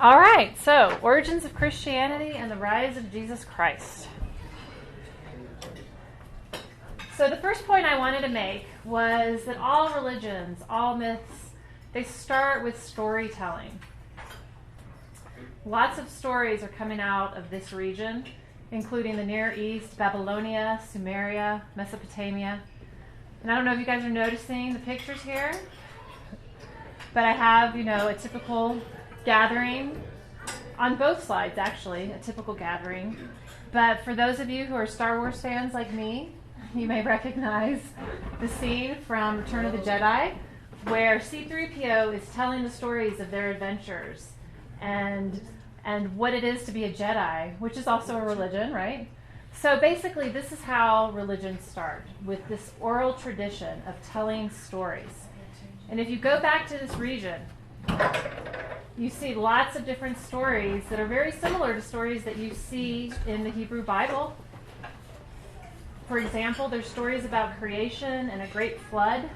All right, so origins of Christianity and the rise of Jesus Christ. So the first point I wanted to make was that all religions, all myths, they start with storytelling. Lots of stories are coming out of this region, including the Near East, Babylonia, Sumeria, Mesopotamia. And I don't know if you guys are noticing the pictures here, but I have, a typical gathering on both sides, actually, a typical gathering. But for those of you who are Star Wars fans like me, you may recognize the scene from Return of the Jedi, where C-3PO is telling the stories of their adventures and what it is to be a Jedi, which is also a religion, right? So basically, this is how religions start, with this oral tradition of telling stories. And if you go back to this region, you see lots of different stories that are very similar to stories that you see in the Hebrew Bible. For example, there's stories about creation and a great flood.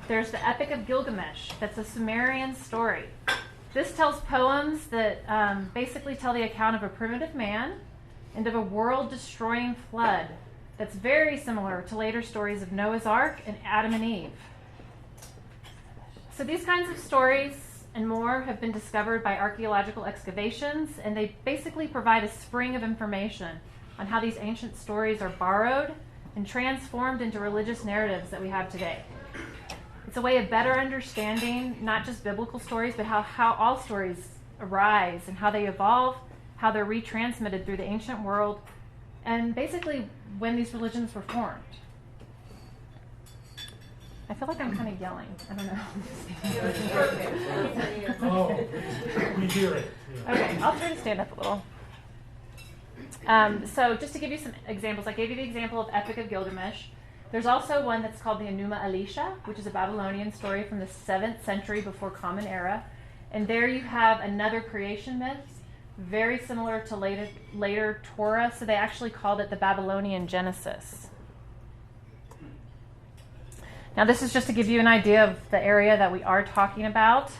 There's the Epic of Gilgamesh. That's a Sumerian story. This tells poems that basically tell the account of a primitive man and of a world-destroying flood that's very similar to later stories of Noah's Ark and Adam and Eve. So these kinds of stories and more have been discovered by archaeological excavations, and they basically provide a spring of information on how these ancient stories are borrowed and transformed into religious narratives that we have today. It's a way of better understanding not just biblical stories, but how all stories arise and how they evolve, how they're retransmitted through the ancient world, and basically when these religions were formed. I feel like I'm kind of yelling. I don't know. Oh, we hear it. Yeah. Okay, I'll try to stand up a little. So just to give you some examples, I gave you the example of Epic of Gilgamesh. There's also one that's called the Enuma Elisha, which is a Babylonian story from the 7th century before Common Era. And there you have another creation myth, very similar to later Torah, so they actually called it the Babylonian Genesis. Now this is just to give you an idea of the area that we are talking about.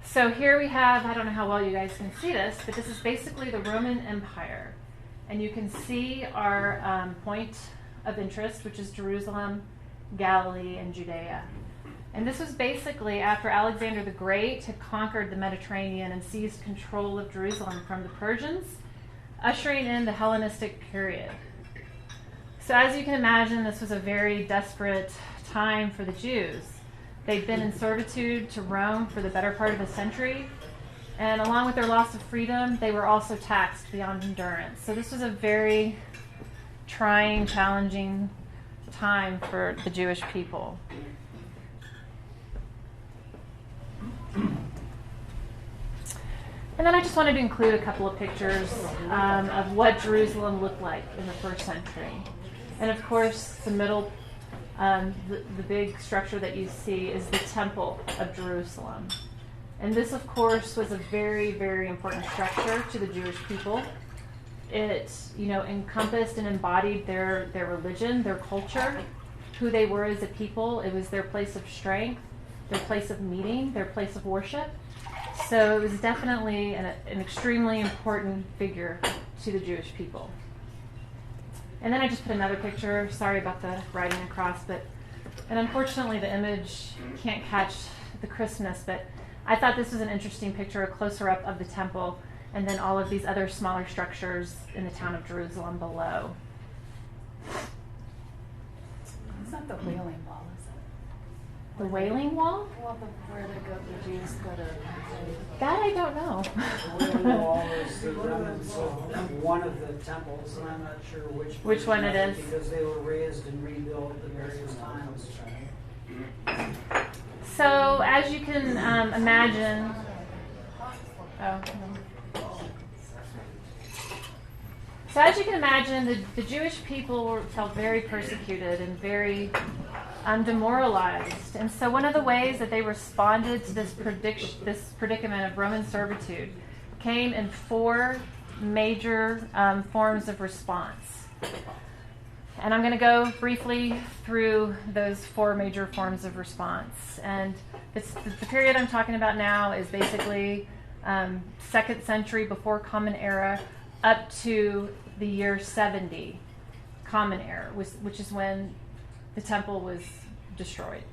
So here we have, I don't know how well you guys can see this, but this is basically the Roman Empire. And you can see our point of interest, which is Jerusalem, Galilee, and Judea. And this was basically after Alexander the Great had conquered the Mediterranean and seized control of Jerusalem from the Persians, ushering in the Hellenistic period. So as you can imagine, this was a very desperate time for the Jews. They'd been in servitude to Rome for the better part of a century, and along with their loss of freedom, they were also taxed beyond endurance. So this was a very trying, challenging time for the Jewish people. And then I just wanted to include a couple of pictures of what Jerusalem looked like in the first century. And of course, the middle, the big structure that you see is the Temple of Jerusalem. And this, of course, was a very, very important structure to the Jewish people. It, encompassed and embodied their religion, their culture, who they were as a people. It was their place of strength, their place of meeting, their place of worship. So it was definitely an extremely important figure to the Jewish people. And then I just put another picture. Sorry about the writing across, and unfortunately the image can't catch the crispness, but I thought this was an interesting picture, a closer up of the temple, and then all of these other smaller structures in the town of Jerusalem below. It's not the Wailing Wall, is it? The Wailing Wall? Well, where the Jews go to... That I don't know. The Wailing Wall is the remnants of one of the temples, and I'm not sure which one it is. Because they were raised and rebuilt at various times. So as you can imagine... So as you can imagine, the Jewish people felt very persecuted and very demoralized. And so one of the ways that they responded to this predicament of Roman servitude came in 4 major forms of response. And I'm going to go briefly through those 4 major forms of response. And the period I'm talking about now is basically 2nd century before Common Era up to the year 70 Common Era, which is when the temple was destroyed.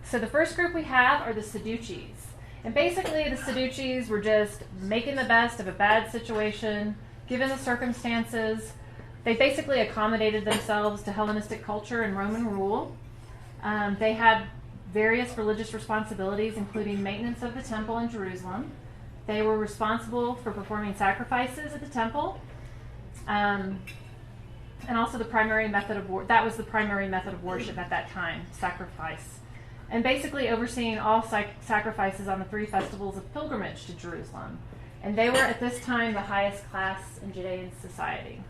So the first group we have are the Sadducees. And basically the Sadducees were just making the best of a bad situation, given the circumstances. They basically accommodated themselves to Hellenistic culture and Roman rule. They had various religious responsibilities, including maintenance of the temple in Jerusalem. They were responsible for performing sacrifices at the temple, and also the primary method of that was the primary method of worship at that time, sacrifice, and basically overseeing all sacrifices on the 3 festivals of pilgrimage to Jerusalem. And they were at this time the highest class in Judean society.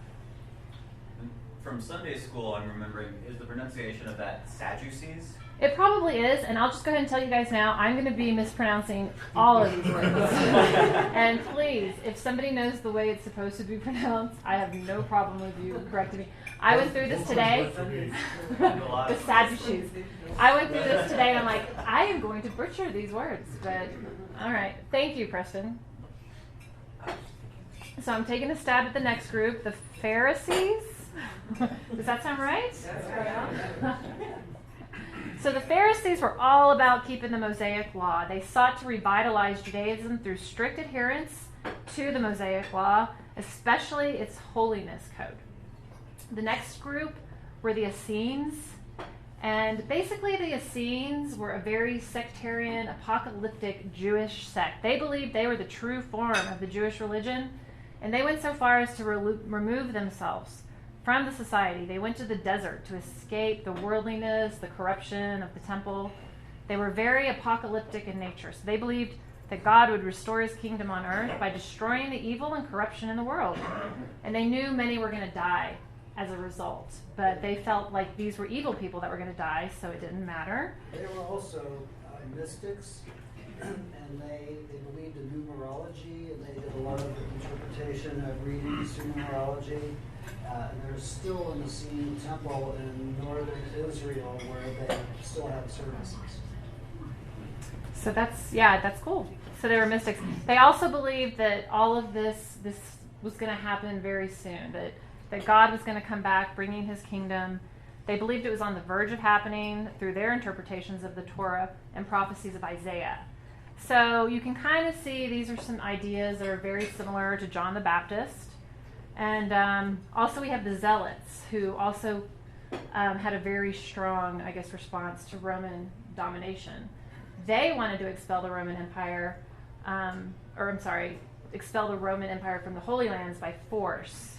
From Sunday school, I'm remembering, is the pronunciation of that Sadducees? It probably is, and I'll just go ahead and tell you guys now, I'm going to be mispronouncing all of these words. And please, if somebody knows the way it's supposed to be pronounced, I have no problem with you correcting me. I went through this today. The Sadducees. I went through this today, and I'm like, I am going to butcher these words. But, all right. Thank you, Preston. So I'm taking a stab at the next group, the Pharisees. Does that sound right? That's right. So the Pharisees were all about keeping the Mosaic law. They sought to revitalize Judaism through strict adherence to the Mosaic law, especially its holiness code. The next group were the Essenes. And basically the Essenes were a very sectarian, apocalyptic Jewish sect. They believed they were the true form of the Jewish religion, and they went so far as to remove themselves from the society. They went to the desert to escape the worldliness, the corruption of the temple. They were very apocalyptic in nature. So they believed that God would restore his kingdom on earth by destroying the evil and corruption in the world. And they knew many were going to die as a result. But they felt like these were evil people that were going to die, so it didn't matter. They were also mystics, and they believed in numerology, and they did a lot of interpretation of readings through numerology. And they're still in the Essene temple in northern Israel where they still have services. So that's cool. So they were mystics. They also believed that all of this was going to happen very soon, that God was going to come back, bringing his kingdom. They believed it was on the verge of happening through their interpretations of the Torah and prophecies of Isaiah. So you can kind of see these are some ideas that are very similar to John the Baptist. And also we have the Zealots, who also had a very strong, response to Roman domination. They wanted to expel the Roman Empire, expel the Roman Empire from the Holy Lands by force.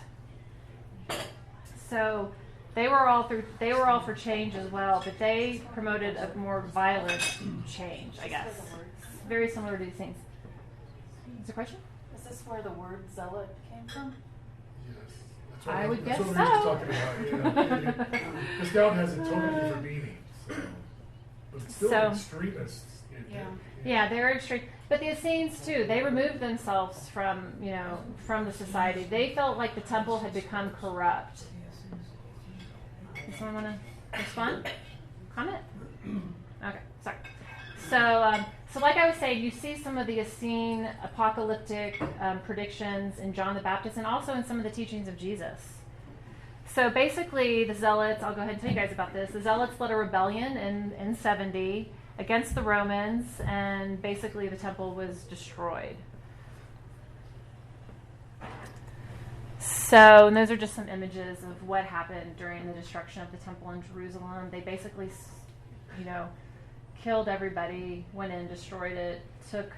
So they were all for change as well, but they promoted a more violent change, I guess. Very similar to these things. Is there a question? Is this where the word zealot came from? I would guess so. That's what we were just talking about. Because zealot has a totally different meaning. But it's still extremists. Yeah, they're extreme. But the Essenes too, they removed themselves from the society. They felt like the temple had become corrupt. Does someone want to respond? Comment? Okay, sorry. So like I was saying, you see some of the Essene apocalyptic predictions in John the Baptist and also in some of the teachings of Jesus. So basically the Zealots, I'll go ahead and tell you guys about this. The Zealots led a rebellion in 70 against the Romans, and basically the temple was destroyed. So, and those are just some images of what happened during the destruction of the temple in Jerusalem. They basically, killed everybody, went in, destroyed it, took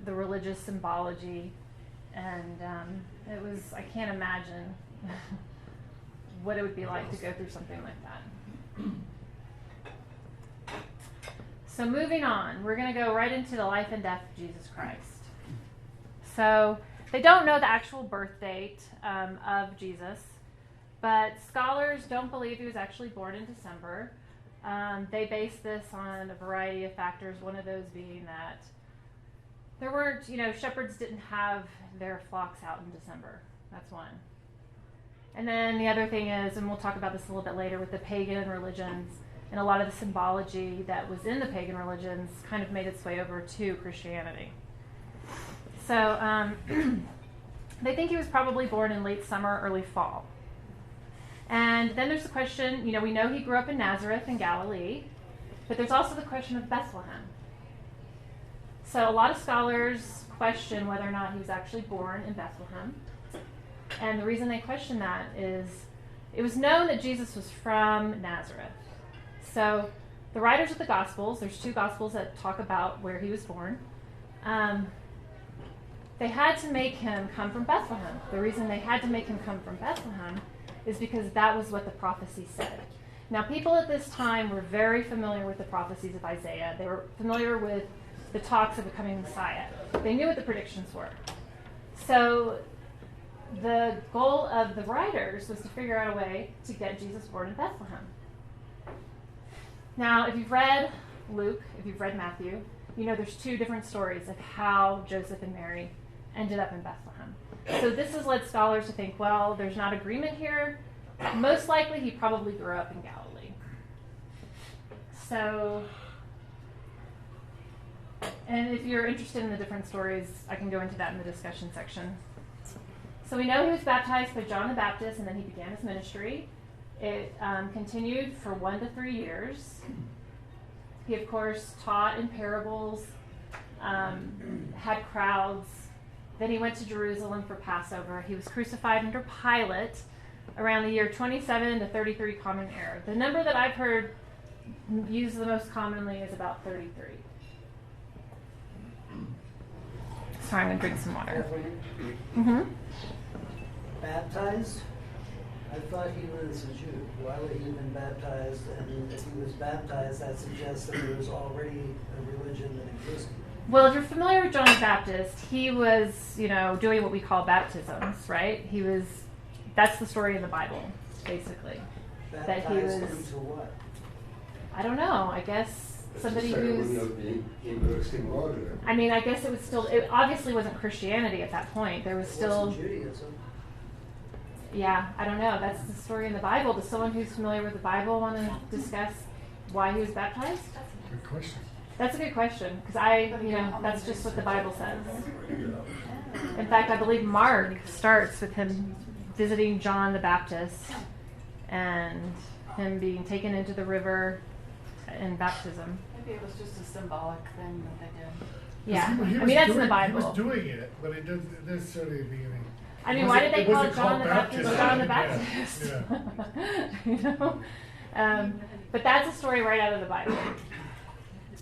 the religious symbology, and it was, I can't imagine what it would be like to go through something like that. So moving on, we're going to go right into the life and death of Jesus Christ. So they don't know the actual birth date of Jesus, but scholars don't believe he was actually born in December. They base this on a variety of factors, one of those being that there weren't, shepherds didn't have their flocks out in December. That's one. And then the other thing is, and we'll talk about this a little bit later, with the pagan religions, and a lot of the symbology that was in the pagan religions kind of made its way over to Christianity. So they think he was probably born in late summer, early fall. And then there's the question, we know he grew up in Nazareth in Galilee, but there's also the question of Bethlehem. So a lot of scholars question whether or not he was actually born in Bethlehem. And the reason they question that is it was known that Jesus was from Nazareth. So the writers of the Gospels, there's 2 Gospels that talk about where he was born. They had to make him come from Bethlehem. The reason they had to make him come from Bethlehem is because that was what the prophecy said. Now, people at this time were very familiar with the prophecies of Isaiah. They were familiar with the talks of the coming Messiah. They knew what the predictions were. So the goal of the writers was to figure out a way to get Jesus born in Bethlehem. Now, if you've read Luke, if you've read Matthew, there's 2 different stories of how Joseph and Mary ended up in Bethlehem. So this has led scholars to think, well, there's not agreement here. Most likely he probably grew up in Galilee. So, and if you're interested in the different stories, I can go into that in the discussion section. So we know he was baptized by John the Baptist, and then he began his ministry. It continued for 1 to 3 years. He, of course, taught in parables, had crowds. Then he went to Jerusalem for Passover. He was crucified under Pilate around the year 27 to 33 Common Era. The number that I've heard used the most commonly is about 33. Sorry, I'm going to drink some water. Mm-hmm. Baptized? I thought he was a Jew. Why would he have been baptized? And if he was baptized, that suggests that there was already a religion that existed. Well, if you're familiar with John the Baptist, he was, doing what we call baptisms, right? That's the story in the Bible, basically. Baptized that he was into what? I don't know. I guess somebody who's. I guess it was still. It obviously wasn't Christianity at that point. There was still. Wasn't Judaism. Yeah, I don't know. That's the story in the Bible. Does someone who's familiar with the Bible want to discuss why he was baptized? Good question. That's a good question, because that's just what the Bible says. In fact, I believe Mark starts with him visiting John the Baptist and him being taken into the river in baptism. Maybe it was just a symbolic thing that they did. Yeah, He that's in the Bible. He was doing it, but it doesn't necessarily mean anything. Why did they call wasn't John the baptism. Baptist John the Baptist? Yeah. But that's a story right out of the Bible.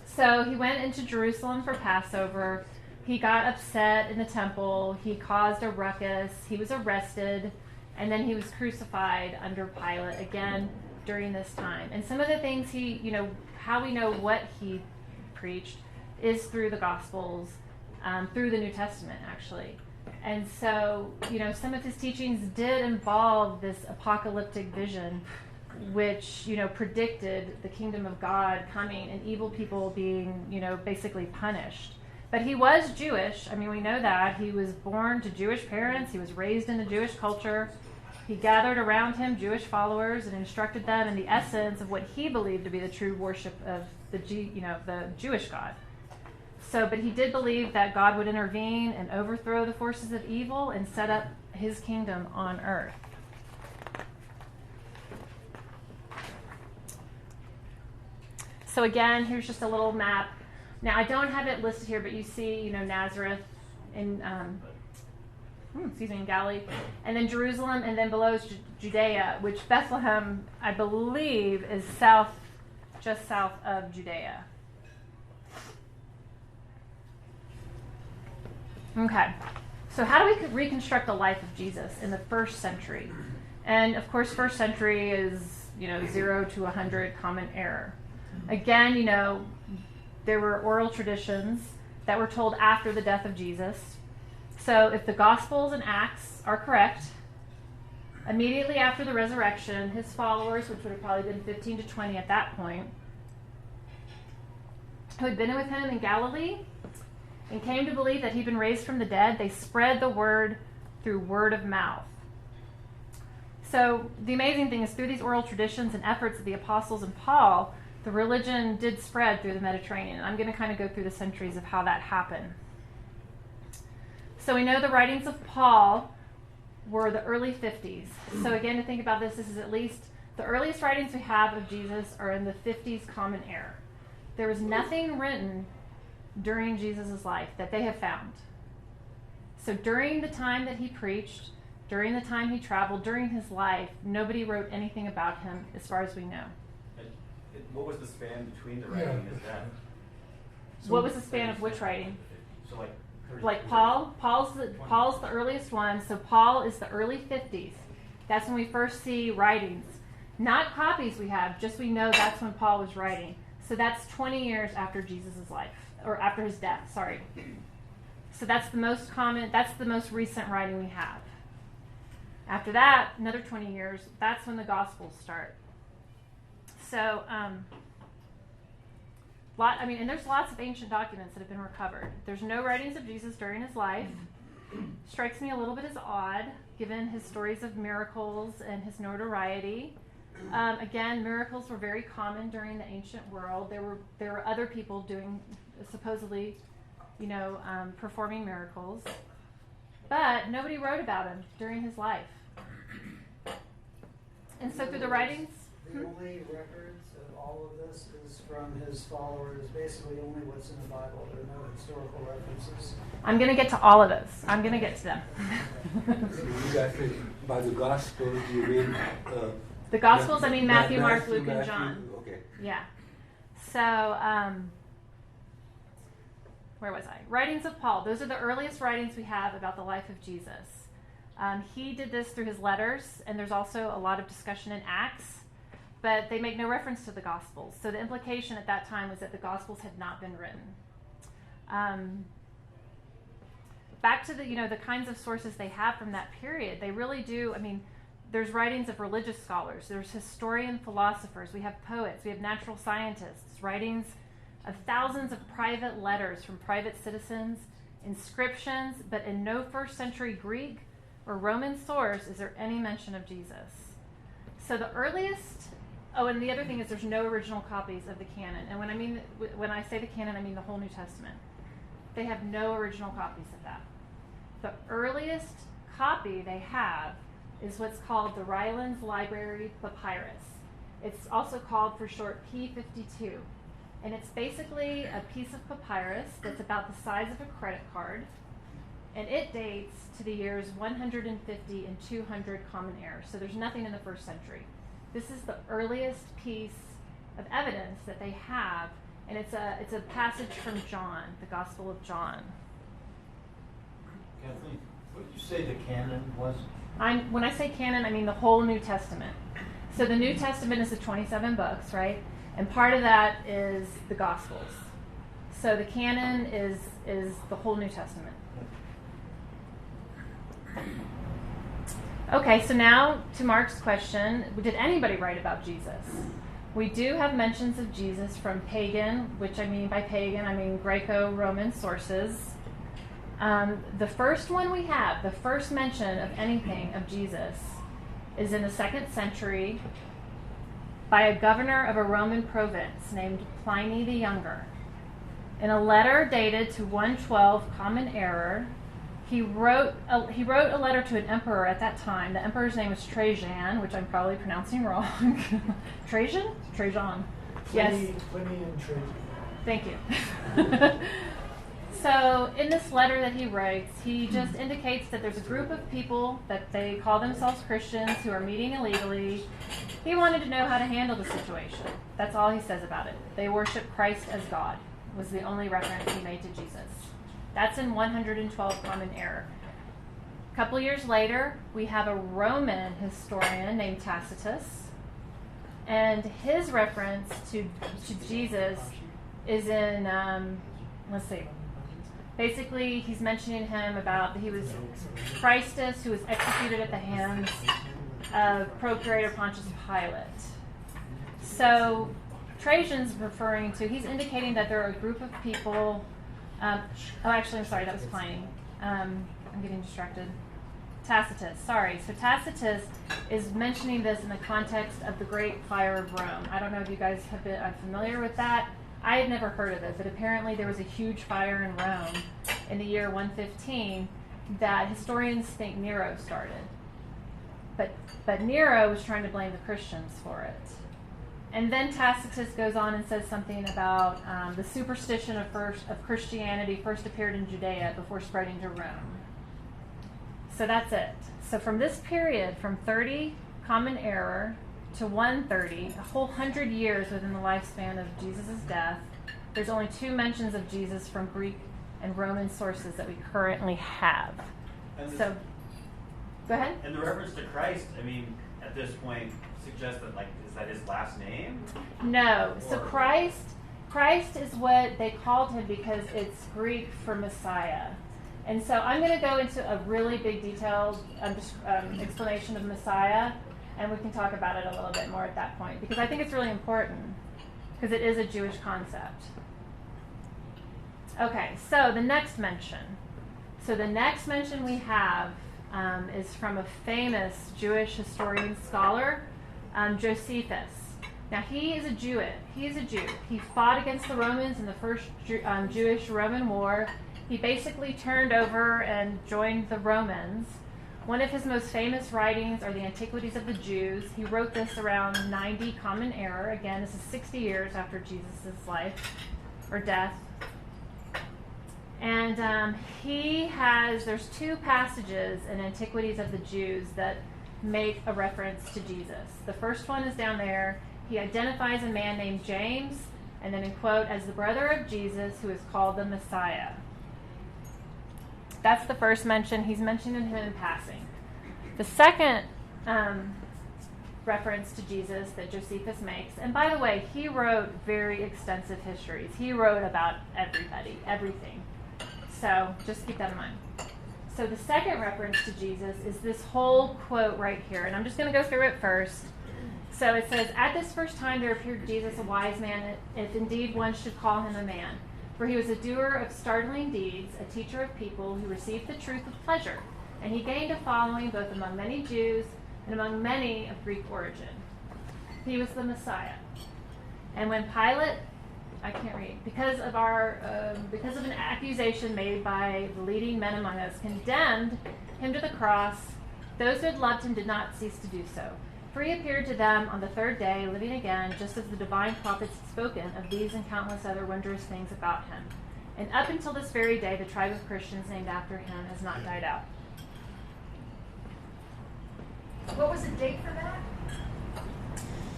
So he went into Jerusalem for Passover. He got upset in the temple. He caused a ruckus. He was arrested. And then he was crucified under Pilate again during this time. And some of the things how we know what he preached is through the Gospels, through the New Testament, actually. And so, some of his teachings did involve this apocalyptic vision, which, predicted the kingdom of God coming and evil people being, basically punished. But he was Jewish. We know that. He was born to Jewish parents. He was raised in the Jewish culture. He gathered around him Jewish followers and instructed them in the essence of what he believed to be the true worship of the Jewish God. But he did believe that God would intervene and overthrow the forces of evil and set up his kingdom on earth. So again, here's just a little map. Now, I don't have it listed here, but you see, Nazareth in Galilee, and then Jerusalem, and then below is Judea, which Bethlehem, I believe, is just south of Judea. Okay, so how do we reconstruct the life of Jesus in the first century? And of course, first century is 0 to 100 Common Era. Again, there were oral traditions that were told after the death of Jesus. So if the Gospels and Acts are correct, immediately after the resurrection, his followers, which would have probably been 15 to 20 at that point, who had been with him in Galilee and came to believe that he'd been raised from the dead, they spread the word through word of mouth. So the amazing thing is, through these oral traditions and efforts of the apostles and Paul, the religion did spread through the Mediterranean. I'm going to kind of go through the centuries of how that happened. So we know the writings of Paul were the early 50s. So again, to think about this is at least the earliest writings we have of Jesus are in the 50s Common Era. There was nothing written during Jesus' life that they have found. So during the time that he preached, during the time he traveled, during his life, nobody wrote anything about him as far as we know. What was the span between the writing and his death? What was the span of which writing? So Like Paul's the earliest one, so Paul is the early 50s. That's when we first see writings. Not copies we have, just we know that's when Paul was writing. So that's 20 years after Jesus' life, or after his death, sorry. So that's the most common, that's the most recent writing we have. After that, another 20 years, that's when the Gospels start. So, and there's lots of ancient documents that have been recovered. There's no writings of Jesus during his life. Strikes me a little bit as odd, given his stories of miracles and his notoriety. Again, miracles were very common during the ancient world. There were other people doing, supposedly, performing miracles. But nobody wrote about him during his life. And so through the writings... The only records of all of this is from his followers, basically only what's in the Bible. There are no historical references. I'm going to get to all of those. I'm going to get to them. So you guys say by the Gospels, you mean... the Gospels, I mean Matthew, Mark, Matthew, Luke, and John. Okay. Yeah. So, where was I? Writings of Paul. Those are the earliest writings we have about the life of Jesus. He did this through his letters, and there's also a lot of discussion in Acts, but they make no reference to the Gospels. So the implication at that time was that the Gospels had not been written. Back to the kinds of sources they have from that period, they really do, there's writings of religious scholars, there's historian philosophers, we have poets, we have natural scientists, writings of thousands of private letters from private citizens, inscriptions, but in no first century Greek or Roman source is there any mention of Jesus. So the earliest, and the other thing is there's no original copies of the canon. And when I say the canon, I mean the whole New Testament. They have no original copies of that. The earliest copy they have is what's called the Rylands Library Papyrus. It's also called for short P52. And it's basically a piece of papyrus that's about the size of a credit card. And it dates to the years 150 and 200 Common Era. So there's nothing in the first century. This is the earliest piece of evidence that they have. And it's a passage from John, the Gospel of John. Kathleen, what did you say the canon was? When I say canon, I mean the whole New Testament. So the New Testament is the 27 books, right? And part of that is the Gospels. So the canon is the whole New Testament. Okay, so now to Mark's question, did anybody write about Jesus? We do have mentions of Jesus from pagan, which by pagan, I mean Greco-Roman sources. The first one we have, the first mention of anything of Jesus, is in the 2nd century by a governor of a Roman province named Pliny the Younger. In a letter dated to 112 Common Era, he wrote a letter to an emperor at that time. The emperor's name was Trajan, which I'm probably pronouncing wrong. Trajan? Trajan. Yes. Pliny and Trajan. Thank you. So in this letter that he writes, he just indicates that there's a group of people that they call themselves Christians who are meeting illegally. He wanted to know how to handle the situation. That's all he says about it. They worship Christ as God, was the only reference he made to Jesus. That's in 112 Common Era. A couple years later, we have a Roman historian named Tacitus, and his reference to Jesus is in, let's see. Basically, he's mentioning him about he was Christus, who was executed at the hands of Procurator Pontius Pilate. So Trajan's referring to, he's indicating that there are a group of people. Actually, I'm sorry, that was Pliny. I'm getting distracted. Tacitus, sorry. So Tacitus is mentioning this in the context of the Great Fire of Rome. I don't know if you guys are familiar with that. I had never heard of it, but apparently there was a huge fire in Rome in the year 115, that historians think Nero started. But Nero was trying to blame the Christians for it. And then Tacitus goes on and says something about the superstition of Christianity first appeared in Judea before spreading to Rome. So that's it. So from this period, from 30 Common Era to 130, a whole 100 years within the lifespan of Jesus' death, there's only 2 mentions of Jesus from Greek and Roman sources that we currently have. So, go ahead. And the reference to Christ, I mean, at this point, suggests that, like, is that his last name? No. So Christ is what they called him because it's Greek for Messiah. And so I'm going to go into a really big detailed explanation of Messiah, and we can talk about it a little bit more at that point, because I think it's really important, because it is a Jewish concept. Okay, so the next mention. So the next mention we have is from a famous Jewish historian scholar, Josephus. Now he is a Jew. He fought against the Romans in the first Jewish-Roman War. He basically turned over and joined the Romans. One of his most famous writings are the Antiquities of the Jews. He wrote this around 90 Common Era. Again, this is 60 years after Jesus' life or death. And there's 2 passages in Antiquities of the Jews that make a reference to Jesus. The first one is down there. He identifies a man named James, and then in quote, as the brother of Jesus, who is called the Messiah. That's the first mention. He's mentioning him in passing. The second reference to Jesus that Josephus makes, and by the way, he wrote very extensive histories. He wrote about everybody, everything. So just keep that in mind. So the second reference to Jesus is this whole quote right here, and I'm just going to go through it first. So it says, "At this first time there appeared Jesus a wise man, if indeed one should call him a man. For he was a doer of startling deeds, a teacher of people who received the truth with pleasure. And he gained a following both among many Jews and among many of Greek origin." He was the Messiah. And when Pilate, I can't read, because of an accusation made by the leading men among us, condemned him to the cross, those who had loved him did not cease to do so. For he appeared to them on the 3rd day, living again, just as the divine prophets had spoken of these and countless other wondrous things about him. And up until this very day, the tribe of Christians named after him has not died out. What was the date for that?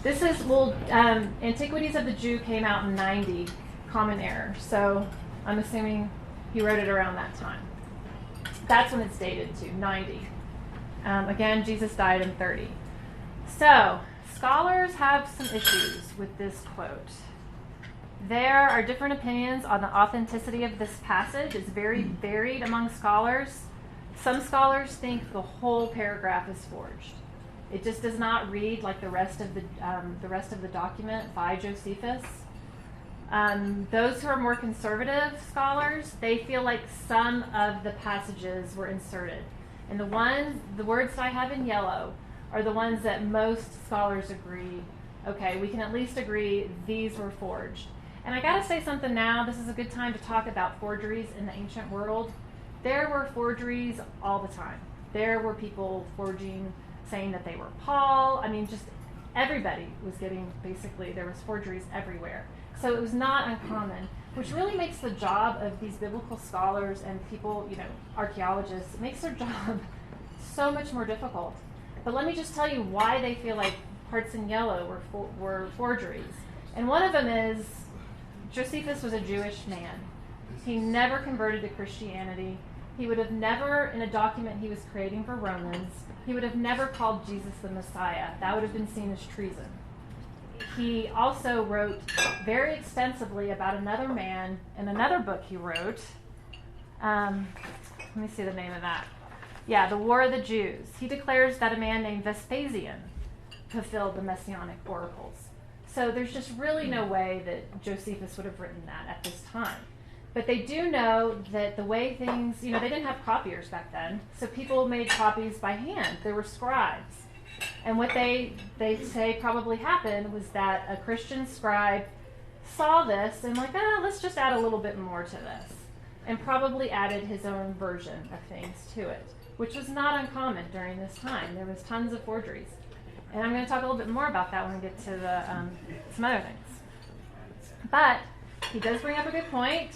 This is, Antiquities of the Jew came out in 90, Common Era. So I'm assuming he wrote it around that time. That's when it's dated to, 90. Again, Jesus died in 30. So, scholars have some issues with this quote. There are different opinions on the authenticity of this passage. It's very varied among scholars. Some scholars think the whole paragraph is forged. It just does not read like the rest of the document by Josephus. Those who are more conservative scholars, they feel like some of the passages were inserted. And the words that I have in yellow are the ones that most scholars agree, okay, we can at least agree these were forged. And I gotta say something now, this is a good time to talk about forgeries in the ancient world. There were forgeries all the time. There were people forging, saying that they were Paul. I mean, just everybody was getting, basically, there was forgeries everywhere. So it was not uncommon, which really makes the job of these biblical scholars and people, archaeologists, it makes their job so much more difficult. But let me just tell you why they feel like parts in yellow were forgeries. And one of them is, Josephus was a Jewish man. He never converted to Christianity. He would have never, in a document he was creating for Romans, he would have never called Jesus the Messiah. That would have been seen as treason. He also wrote very extensively about another man in another book he wrote. Let me see the name of that. Yeah, the War of the Jews. He declares that a man named Vespasian fulfilled the messianic oracles. So there's just really no way that Josephus would have written that at this time. But they do know that the way things, they didn't have copiers back then, so people made copies by hand. There were scribes. And what they say probably happened was that a Christian scribe saw this and let's just add a little bit more to this. and probably added his own version of things to it, which was not uncommon during this time. There was tons of forgeries. And I'm going to talk a little bit more about that when we get to some other things. But he does bring up a good point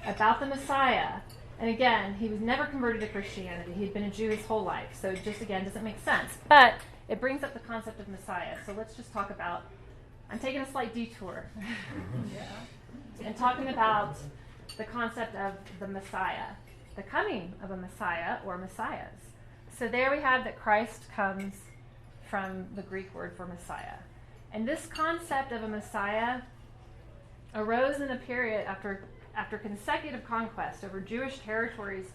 about the Messiah. And again, he was never converted to Christianity. He'd been a Jew his whole life. So it just, again, doesn't make sense. But it brings up the concept of Messiah. So let's just talk about, I'm taking a slight detour. And talking about the concept of the Messiah, the coming of a Messiah or Messiahs. So there we have that Christ comes from the Greek word for Messiah. And this concept of a Messiah arose in a period after consecutive conquest over Jewish territories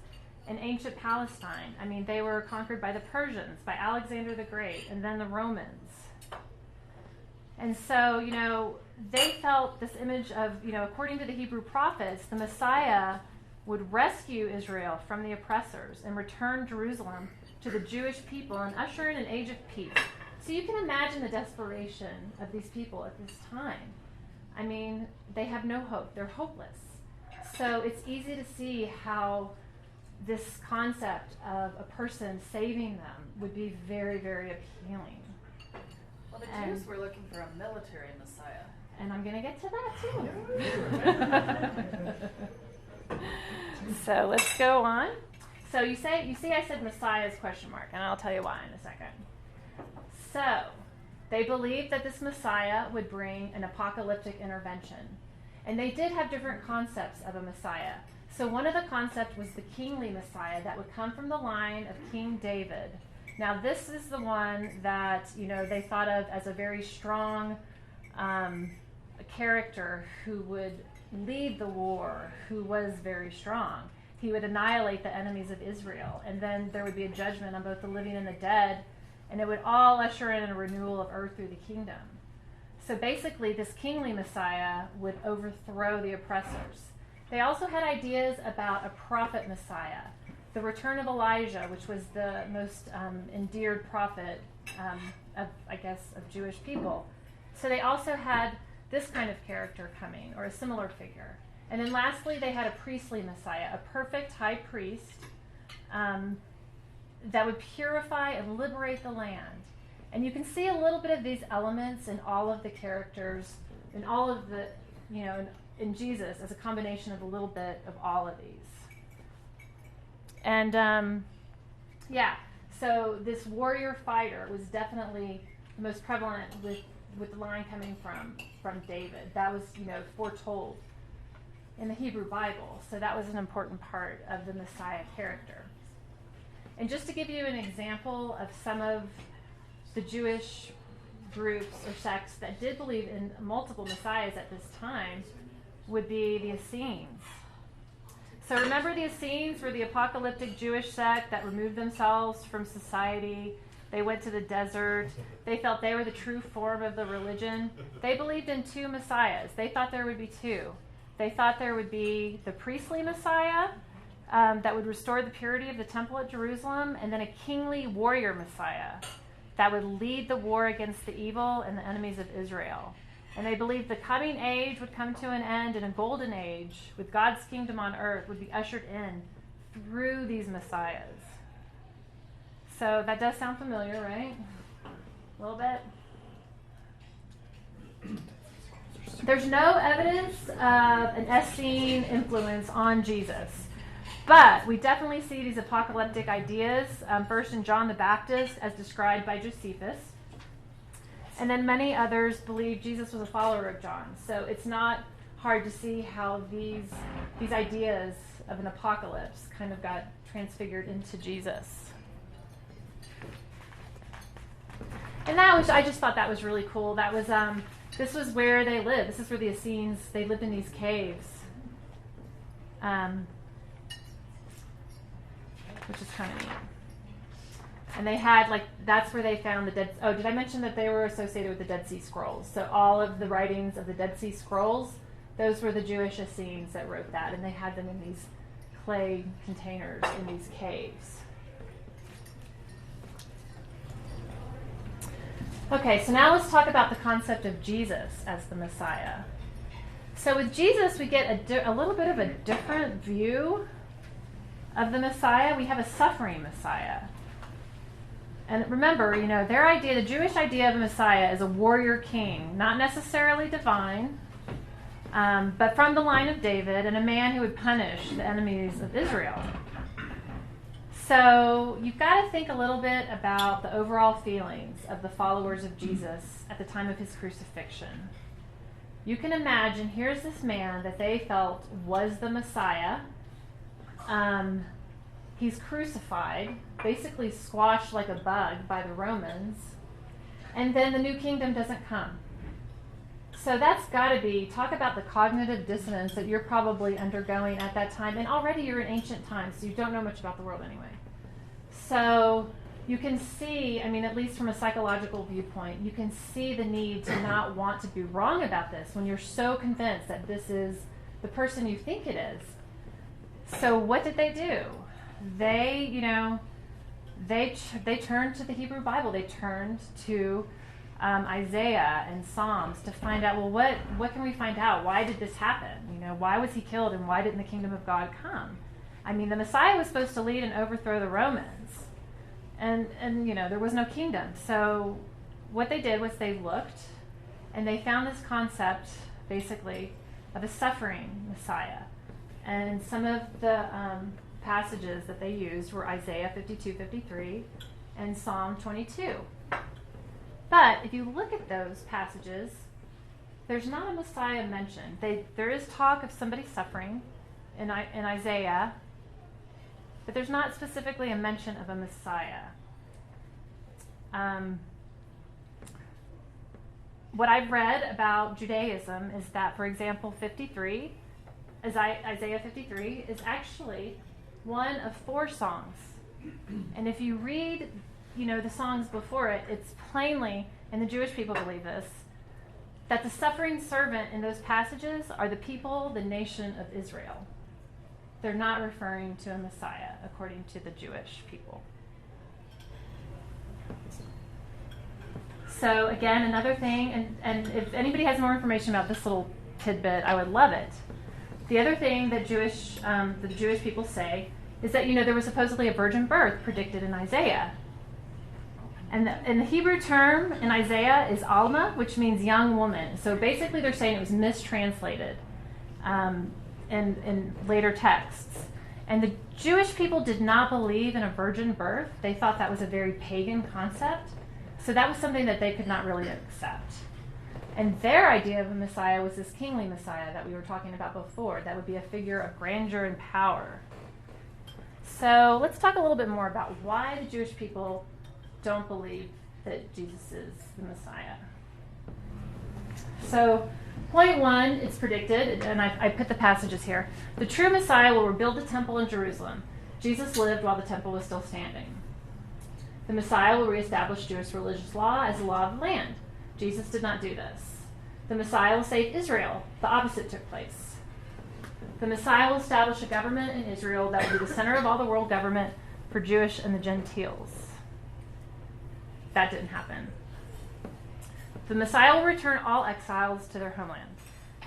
in ancient Palestine. I mean, they were conquered by the Persians, by Alexander the Great, and then the Romans. And so, they felt this image of, according to the Hebrew prophets, the Messiah would rescue Israel from the oppressors and return Jerusalem to the Jewish people and usher in an age of peace. So you can imagine the desperation of these people at this time. I mean, they have no hope. They're hopeless. So it's easy to see how this concept of a person saving them would be very, very appealing. Well, the Jews were looking for a military Messiah. And I'm going to get to that too. So let's go on. So you see I said Messiah's question mark, and I'll tell you why in a second. So they believed that this Messiah would bring an apocalyptic intervention. And they did have different concepts of a Messiah. So one of the concepts was the kingly Messiah that would come from the line of King David. Now this is the one that, they thought of as a very strong character who would lead the war, who was very strong. He would annihilate the enemies of Israel, and then there would be a judgment on both the living and the dead, and it would all usher in a renewal of earth through the kingdom. So basically, this kingly Messiah would overthrow the oppressors. They also had ideas about a prophet Messiah, the return of Elijah, which was the most endeared prophet of Jewish people. So they also had this kind of character coming, or a similar figure. And then lastly, they had a priestly Messiah, a perfect high priest that would purify and liberate the land. And you can see a little bit of these elements in all of the characters, in all of the, in Jesus, as a combination of a little bit of all of these. And so this warrior fighter was definitely the most prevalent with the line coming from David. That was, foretold in the Hebrew Bible. So that was an important part of the Messiah character. And just to give you an example of some of the Jewish groups or sects that did believe in multiple messiahs at this time would be the Essenes. So remember, the Essenes were the apocalyptic Jewish sect that removed themselves from society. They went to the desert. They felt they were the true form of the religion. They believed in two messiahs. They thought there would be two. They thought there would be the priestly Messiah that would restore the purity of the temple at Jerusalem, and then a kingly warrior Messiah that would lead the war against the evil and the enemies of Israel. And they believed the coming age would come to an end, and a golden age with God's kingdom on earth would be ushered in through these messiahs. So that does sound familiar, right? A little bit. There's no evidence of an Essene influence on Jesus, but we definitely see these apocalyptic ideas, first in John the Baptist as described by Josephus, and then many others believe Jesus was a follower of John. So it's not hard to see how these ideas of an apocalypse kind of got transfigured into Jesus. And I just thought that was really cool. That was this was where they lived. This is where the Essenes, they lived in these caves, which is kind of neat. And they had, that's where they found the Dead. Oh, did I mention that they were associated with the Dead Sea Scrolls? So all of the writings of the Dead Sea Scrolls, those were the Jewish Essenes that wrote that, and they had them in these clay containers in these caves. Okay, so now let's talk about the concept of Jesus as the Messiah. So with Jesus, we get a little bit of a different view of the Messiah. We have a suffering Messiah. And remember, their idea, the Jewish idea of a Messiah, is a warrior king, not necessarily divine, but from the line of David, and a man who would punish the enemies of Israel. So you've got to think a little bit about the overall feelings of the followers of Jesus at the time of his crucifixion. You can imagine, here's this man that they felt was the Messiah. He's crucified, basically squashed like a bug by the Romans, and then the new kingdom doesn't come. So that's got to be, talk about the cognitive dissonance that you're probably undergoing at that time, and already you're in ancient times, so you don't know much about the world anyway. So you can see, at least from a psychological viewpoint, you can see the need to not want to be wrong about this when you're so convinced that this is the person you think it is. So what did they do? They turned to the Hebrew Bible. They turned to Isaiah and Psalms to find out, well, what can we find out? Why did this happen? Why was he killed, and why didn't the kingdom of God come? The Messiah was supposed to lead and overthrow the Romans. And there was no kingdom. So what they did was they looked, and they found this concept, basically, of a suffering Messiah. And some of the passages that they used were Isaiah 52:53 and Psalm 22. But if you look at those passages, there's not a Messiah mentioned. There is talk of somebody suffering in Isaiah, but there's not specifically a mention of a Messiah. What I've read about Judaism is that, for example, Isaiah 53 is actually one of 4 songs. And if you read, the songs before it, it's plainly, and the Jewish people believe this, that the suffering servant in those passages are the people, the nation of Israel. They're not referring to a Messiah, according to the Jewish people. So again, another thing, and if anybody has more information about this little tidbit, I would love it. The other thing that the Jewish people say is that, there was supposedly a virgin birth predicted in Isaiah. And the Hebrew term in Isaiah is Alma, which means young woman. So basically they're saying it was mistranslated in later texts. And the Jewish people did not believe in a virgin birth. They thought that was a very pagan concept. So that was something that they could not really accept. And their idea of a Messiah was this kingly Messiah that we were talking about before. That would be a figure of grandeur and power. So let's talk a little bit more about why the Jewish people don't believe that Jesus is the Messiah. So point 1, it's predicted, and I put the passages here. The true Messiah will rebuild the temple in Jerusalem. Jesus lived while the temple was still standing. The Messiah will reestablish Jewish religious law as the law of the land. Jesus did not do this. The Messiah will save Israel. The opposite took place. The Messiah will establish a government in Israel that will be the center of all the world government for Jewish and the Gentiles. That didn't happen. The Messiah will return all exiles to their homeland.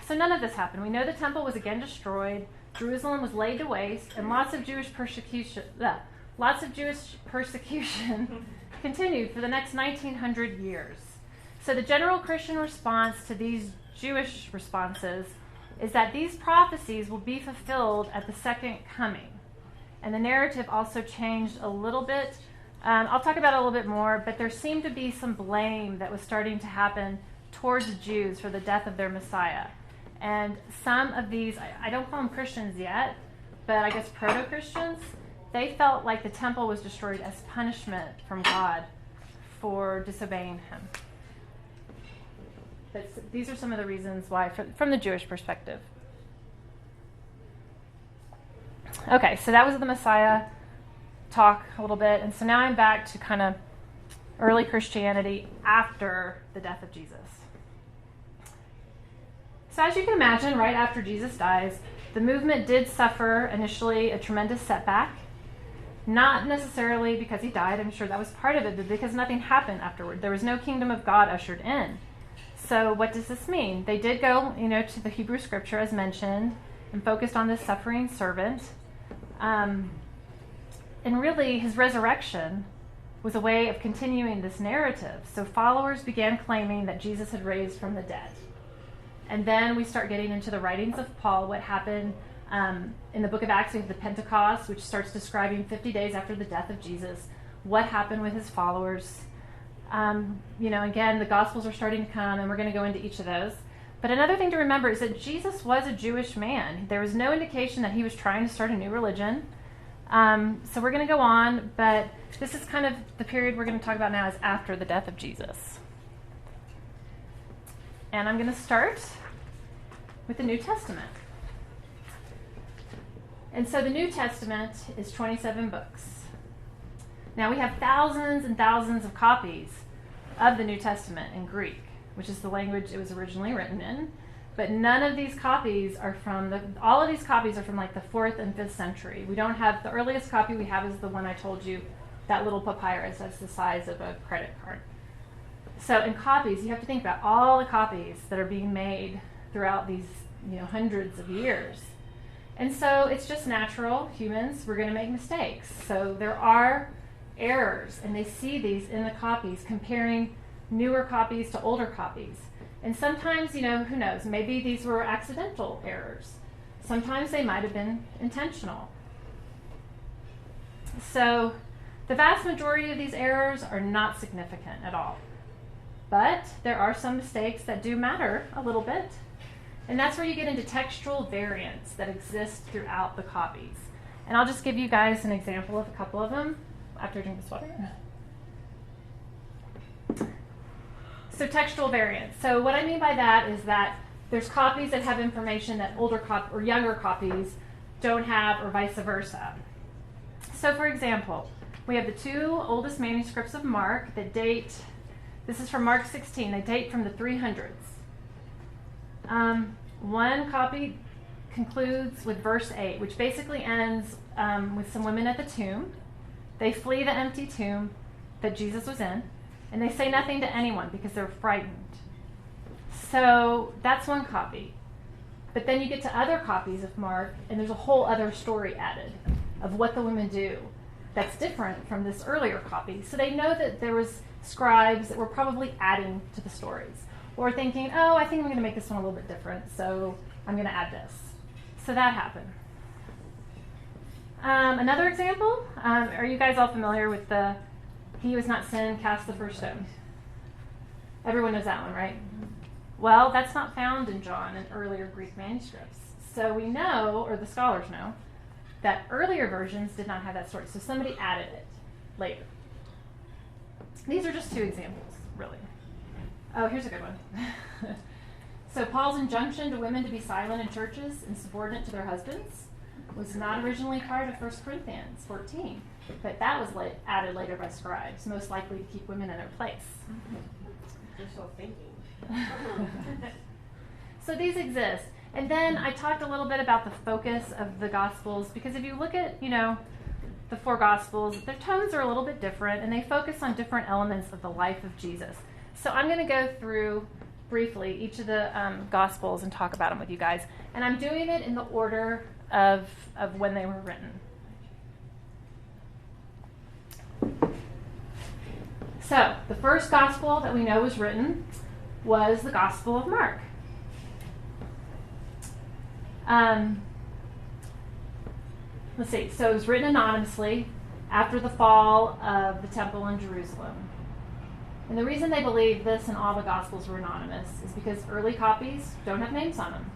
So none of this happened. We know the temple was again destroyed, Jerusalem was laid to waste, and lots of Jewish persecution continued for the next 1900 years. So the general Christian response to these Jewish responses is that these prophecies will be fulfilled at the second coming. And the narrative also changed a little bit. I'll talk about it a little bit more, but there seemed to be some blame that was starting to happen towards the Jews for the death of their Messiah. And some of these, I don't call them Christians yet, but I guess proto-Christians, they felt like the temple was destroyed as punishment from God for disobeying him. But these are some of the reasons why, from the Jewish perspective. Okay, so that was the Messiah talk a little bit, and so now I'm back to kind of early Christianity after the death of Jesus. So as you can imagine, right after Jesus dies, the movement did suffer initially a tremendous setback. Not necessarily because he died, I'm sure that was part of it, but because nothing happened afterward. There was no kingdom of God ushered in. So what does this mean? They did go, to the Hebrew scripture as mentioned and focused on this suffering servant. And really his resurrection was a way of continuing this narrative. So followers began claiming that Jesus had raised from the dead. And then we start getting into the writings of Paul, what happened in the book of Acts. We have the Pentecost, which starts describing 50 days after the death of Jesus, what happened with his followers. Again, the Gospels are starting to come, and we're going to go into each of those. But another thing to remember is that Jesus was a Jewish man. There was no indication that he was trying to start a new religion. So we're going to go on, but this is kind of the period we're going to talk about now is after the death of Jesus. And I'm going to start with the New Testament. And so the New Testament is 27 books. Now we have thousands and thousands of copies of the New Testament in Greek, which is the language it was originally written in. But none of these copies are all of these copies are from like the 4th and 5th century. We don't have, the earliest copy we have is the one I told you, that little papyrus that's the size of a credit card. So in copies, you have to think about all the copies that are being made throughout these, hundreds of years. And so it's just natural, humans, we're going to make mistakes. So there are errors, and they see these in the copies, comparing newer copies to older copies. And sometimes, who knows, maybe these were accidental errors. Sometimes they might have been intentional. So the vast majority of these errors are not significant at all. But there are some mistakes that do matter a little bit. And that's where you get into textual variants that exist throughout the copies. And I'll just give you guys an example of a couple of them after I drink this water. So textual variants. So what I mean by that is that there's copies that have information that older or younger copies don't have, or vice versa. So for example, we have the 2 oldest manuscripts of Mark that date, this is from Mark 16, they date from the 300s. One copy concludes with verse 8, which basically ends with some women at the tomb. They flee the empty tomb that Jesus was in, and they say nothing to anyone because they're frightened. So that's one copy. But then you get to other copies of Mark, and there's a whole other story added of what the women do that's different from this earlier copy. So they know that there was scribes that were probably adding to the stories, or thinking, oh, I think I'm going to make this one a little bit different, so I'm going to add this. So that happened. Another example, are you guys all familiar with the "He who has not sinned, cast the first stone"? Everyone knows that one, right? Well, that's not found in John and earlier Greek manuscripts. So we know, or the scholars know, that earlier versions did not have that story. So somebody added it later. These are just 2 examples, really. Oh, here's a good one. So Paul's injunction to women to be silent in churches and subordinate to their husbands was not originally part of 1 Corinthians 14, but that was added later by scribes, most likely to keep women in their place. You're so thinking. So these exist. And then I talked a little bit about the focus of the Gospels, because if you look at, the 4 Gospels, their tones are a little bit different, and they focus on different elements of the life of Jesus. So I'm going to go through briefly each of the Gospels and talk about them with you guys. And I'm doing it in the order of when they were written. So the first Gospel that we know was written was the Gospel of Mark. Let's see. So it was written anonymously after the fall of the temple in Jerusalem. And the reason they believe this and all the Gospels were anonymous is because early copies don't have names on them.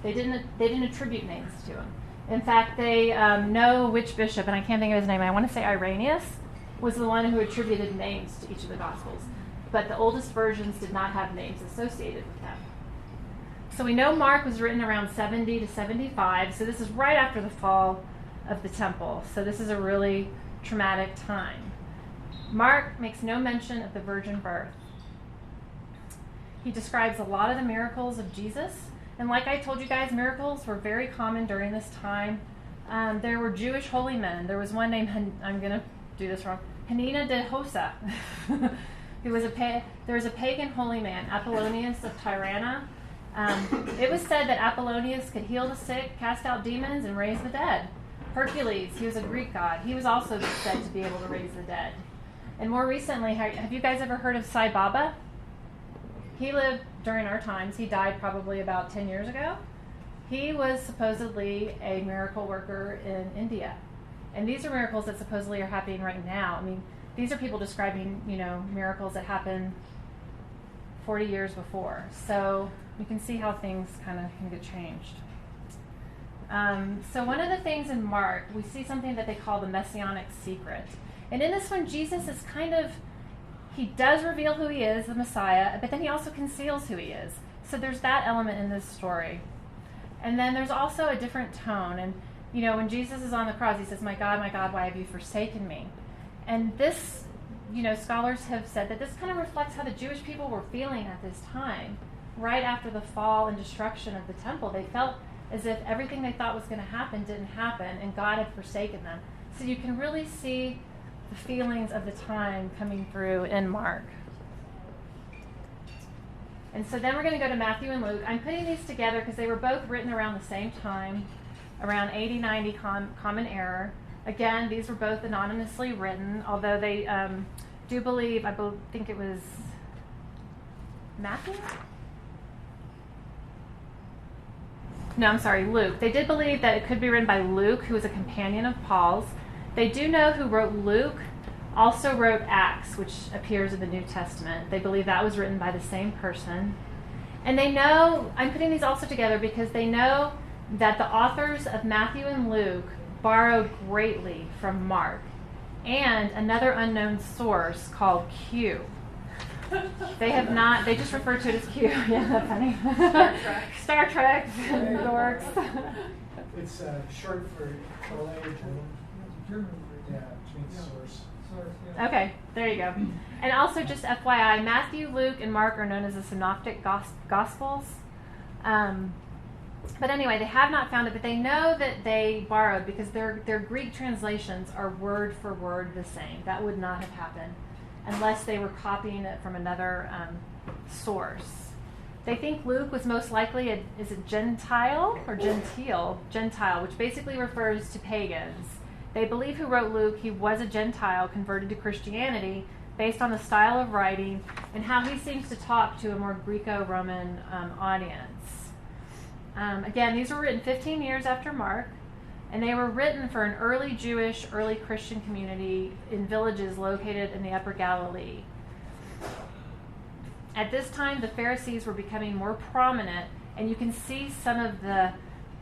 They didn't attribute names to them. In fact, they know which bishop, and I can't think of his name. I want to say Irenaeus was the one who attributed names to each of the Gospels. But the oldest versions did not have names associated with them. So we know Mark was written around 70 to 75. So this is right after the fall of the temple. So this is a really traumatic time. Mark makes no mention of the virgin birth. He describes a lot of the miracles of Jesus. And like I told you guys, miracles were very common during this time. There were Jewish holy men. There was one named, I'm going to do this wrong, Hanina de Hosa, who was there was a pagan holy man, Apollonius of Tirana. It was said that Apollonius could heal the sick, cast out demons, and raise the dead. Hercules, he was a Greek god. He was also said to be able to raise the dead. And more recently, have you guys ever heard of Sai Baba? He lived during our times. He died probably about 10 years ago. He was supposedly a miracle worker in India. And these are miracles that supposedly are happening right now. I mean, these are people describing, miracles that happened 40 years before. So you can see how things kind of can get changed. So one of the things in Mark, we see something that they call the messianic secret. And in this one, Jesus is he does reveal who he is, the Messiah, but then he also conceals who he is. So there's that element in this story. And then there's also a different tone. And, when Jesus is on the cross, he says, my God, why have you forsaken me? And this, scholars have said that this kind of reflects how the Jewish people were feeling at this time. Right after the fall and destruction of the temple, they felt as if everything they thought was going to happen didn't happen, and God had forsaken them. So you can really see the feelings of the time coming through in Mark. And so then we're going to go to Matthew and Luke. I'm putting these together because they were both written around the same time, around 80-90 Common Era. Again, these were both anonymously written, although they do believe, I think it was Matthew? No, I'm sorry, Luke. They did believe that it could be written by Luke, who was a companion of Paul's. They do know who wrote Luke also wrote Acts, which appears in the New Testament. They believe that was written by the same person. And they know, I'm putting these also together because they know that the authors of Matthew and Luke borrowed greatly from Mark and another unknown source called Q. They just refer to it as Q. Yeah, that's funny. Star Trek. Dorks. It's short for yeah, which means source. Okay, there you go. And also, just FYI, Matthew, Luke, and Mark are known as the Synoptic Gospels. But anyway, they have not found it, but they know that they borrowed because their Greek translations are word for word the same. That would not have happened unless they were copying it from another source. They think Luke was most likely a Gentile or Gentile, which basically refers to pagans. They believe who wrote Luke, he was a Gentile converted to Christianity based on the style of writing and how he seems to talk to a more Greco-Roman audience. Again, these were written 15 years after Mark, and they were written for an early Jewish, early Christian community in villages located in the Upper Galilee. At this time, the Pharisees were becoming more prominent, and you can see some of the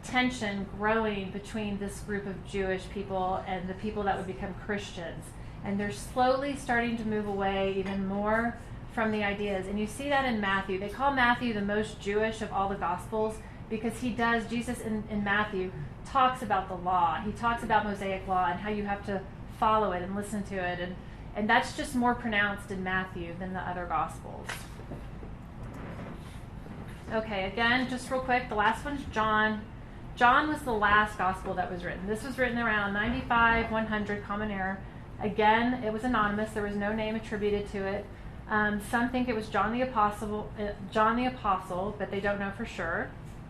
tension growing between this group of Jewish people and the people that would become Christians. And they're slowly starting to move away even more from the ideas. And you see that in Matthew. They call Matthew the most Jewish of all the Gospels because Jesus in Matthew talks about the law. He talks about Mosaic law and how you have to follow it and listen to it. And that's just more pronounced in Matthew than the other Gospels. Okay, again, just real quick, the last one's John. John was the last gospel that was written. This was written around 95, 100 Common Era. Again, it was anonymous. There was no name attributed to it. Some think it was John the Apostle, but they don't know for sure.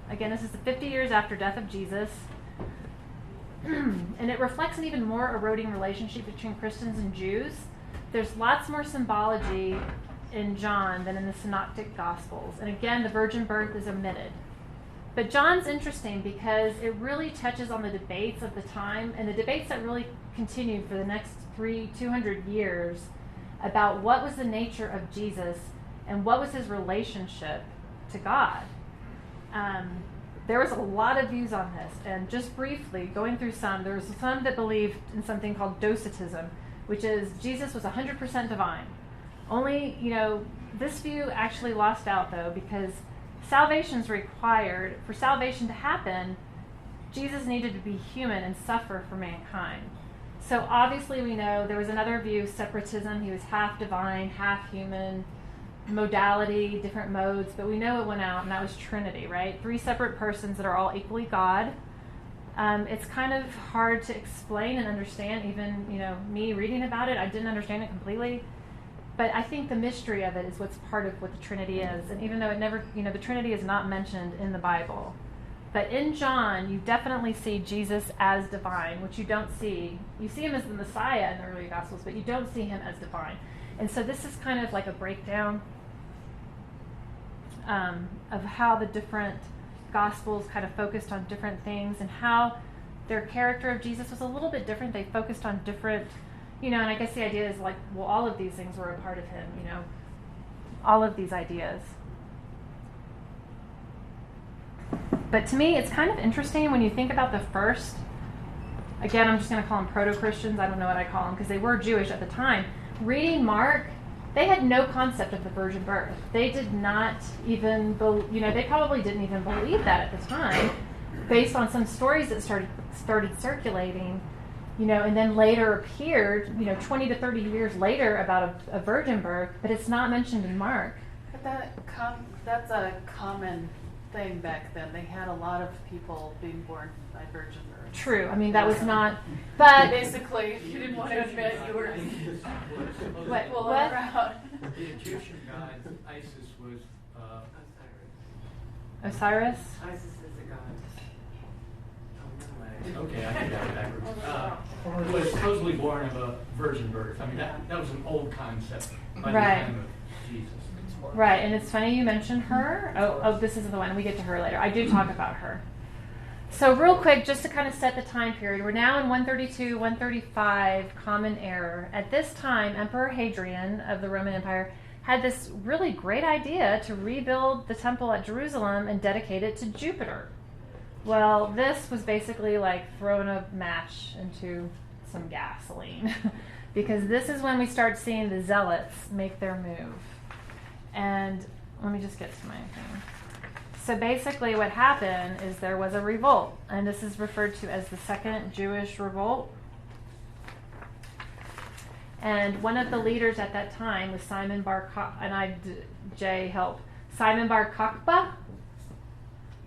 Again, this is the 50 years after death of Jesus. And it reflects an even more eroding relationship between Christians and Jews. There's lots more symbology in John than in the Synoptic Gospels. And again, the virgin birth is omitted. But John's interesting because it really touches on the debates of the time and the debates that really continued for the next 200 years about what was the nature of Jesus and what was his relationship to God. There was a lot of views on this, and just briefly, going through some, there was some that believed in something called docetism, which is Jesus was 100% divine. Only, this view actually lost out, though, because salvation's required. For salvation to happen, Jesus needed to be human and suffer for mankind. So obviously we know there was another view, separatism. He was half divine, half human, modality, different modes, but we know it went out, and that was Trinity, right? 3 separate persons that are all equally God. It's kind of hard to explain and understand. Even, me reading about it, I didn't understand it completely. But I think the mystery of it is what's part of what the Trinity is. And even though it never, the Trinity is not mentioned in the Bible. But in John, you definitely see Jesus as divine, which you don't see. You see him as the Messiah in the early Gospels, but you don't see him as divine. And so this is kind of like a breakdown of how the different Gospels kind of focused on different things and how their character of Jesus was a little bit different. They focused on different, and I guess the idea is like, well, all of these things were a part of him, all of these ideas. But to me, it's kind of interesting when you think about the first, again, I'm just going to call them proto-Christians. I don't know what I call them because they were Jewish at the time. Reading Mark, they had no concept of the virgin birth. They did not even, they probably didn't even believe that at the time, based on some stories that started circulating, and then later appeared, 20 to 30 years later about a virgin birth, but it's not mentioned in Mark. But that's a common thing back then. They had a lot of people being born by virgin birth. True. I mean, that was not, but basically, if you didn't want to admit you were what? around. The Egyptian god Isis was Osiris? Isis is a god. okay, I think that backwards. Was supposedly born of a virgin birth. I mean, that was an old concept by Right. the time of Jesus. Right, and it's funny you mentioned her. Oh, this isn't the one. We get to her later. I do talk about her. So real quick, just to kind of set the time period, we're now in 132, 135 Common Era. At this time, Emperor Hadrian of the Roman Empire had this really great idea to rebuild the temple at Jerusalem and dedicate it to Jupiter. Well, this was basically like throwing a match into some gasoline because this is when we start seeing the zealots make their move. And let me just get to my thing. So basically what happened is there was a revolt, and this is referred to as the Second Jewish Revolt. And one of the leaders at that time was Simon Bar Kokhba?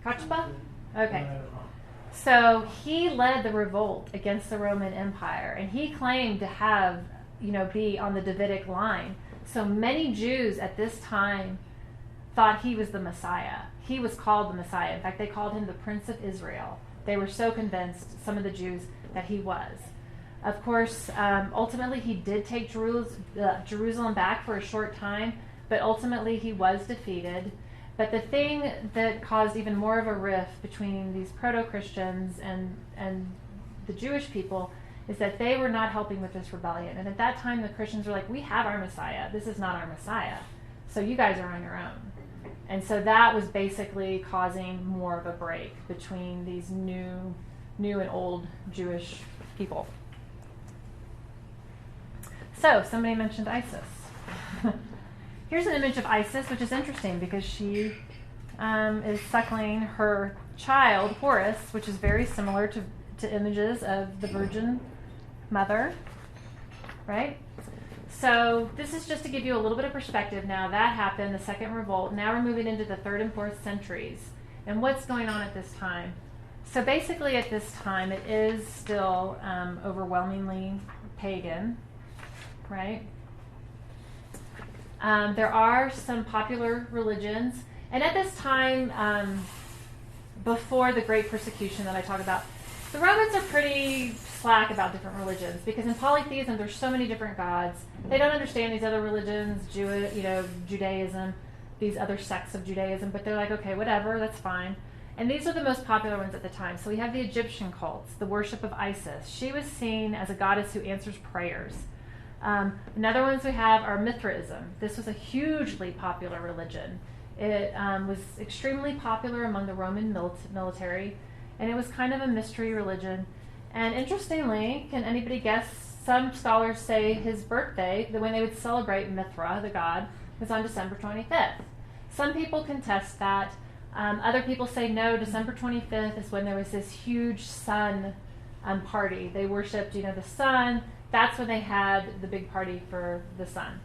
Kokhba? Okay. So he led the revolt against the Roman Empire, and he claimed to have, be on the Davidic line. So many Jews at this time thought he was the Messiah. He was called the Messiah. In fact, they called him the Prince of Israel. They were so convinced, some of the Jews, that he was. Of course, ultimately he did take Jerusalem back for a short time, but ultimately he was defeated. But the thing that caused even more of a rift between these proto-Christians and the Jewish people is that they were not helping with this rebellion. And at that time, the Christians were like, we have our Messiah. This is not our Messiah. So you guys are on your own. And so that was basically causing more of a break between these new and old Jewish people. So somebody mentioned Isis. Here's an image of Isis, which is interesting because she is suckling her child, Horus, which is very similar to images of the Virgin Mother, right? So this is just to give you a little bit of perspective. Now that happened, the Second Revolt. Now we're moving into the 3rd and 4th centuries. And what's going on at this time? So basically at this time, it is still overwhelmingly pagan, right? There are some popular religions. And at this time, before the Great Persecution that I talk about, the Romans are pretty slack about different religions because in polytheism there's so many different gods. They don't understand these other religions, Judaism, these other sects of Judaism, but they're like, okay, whatever, that's fine. And these are the most popular ones at the time. So we have the Egyptian cults, the worship of Isis. She was seen as a goddess who answers prayers. Another ones we have are Mithraism. This was a hugely popular religion. It was extremely popular among the Roman military, and it was kind of a mystery religion. And interestingly, can anybody guess? Some scholars say his birthday, when they would celebrate Mithra, the god, was on December 25th. Some people contest that. Other people say no, December 25th is when there was this huge sun party. They worshipped, the sun. That's when they had the big party for the sun.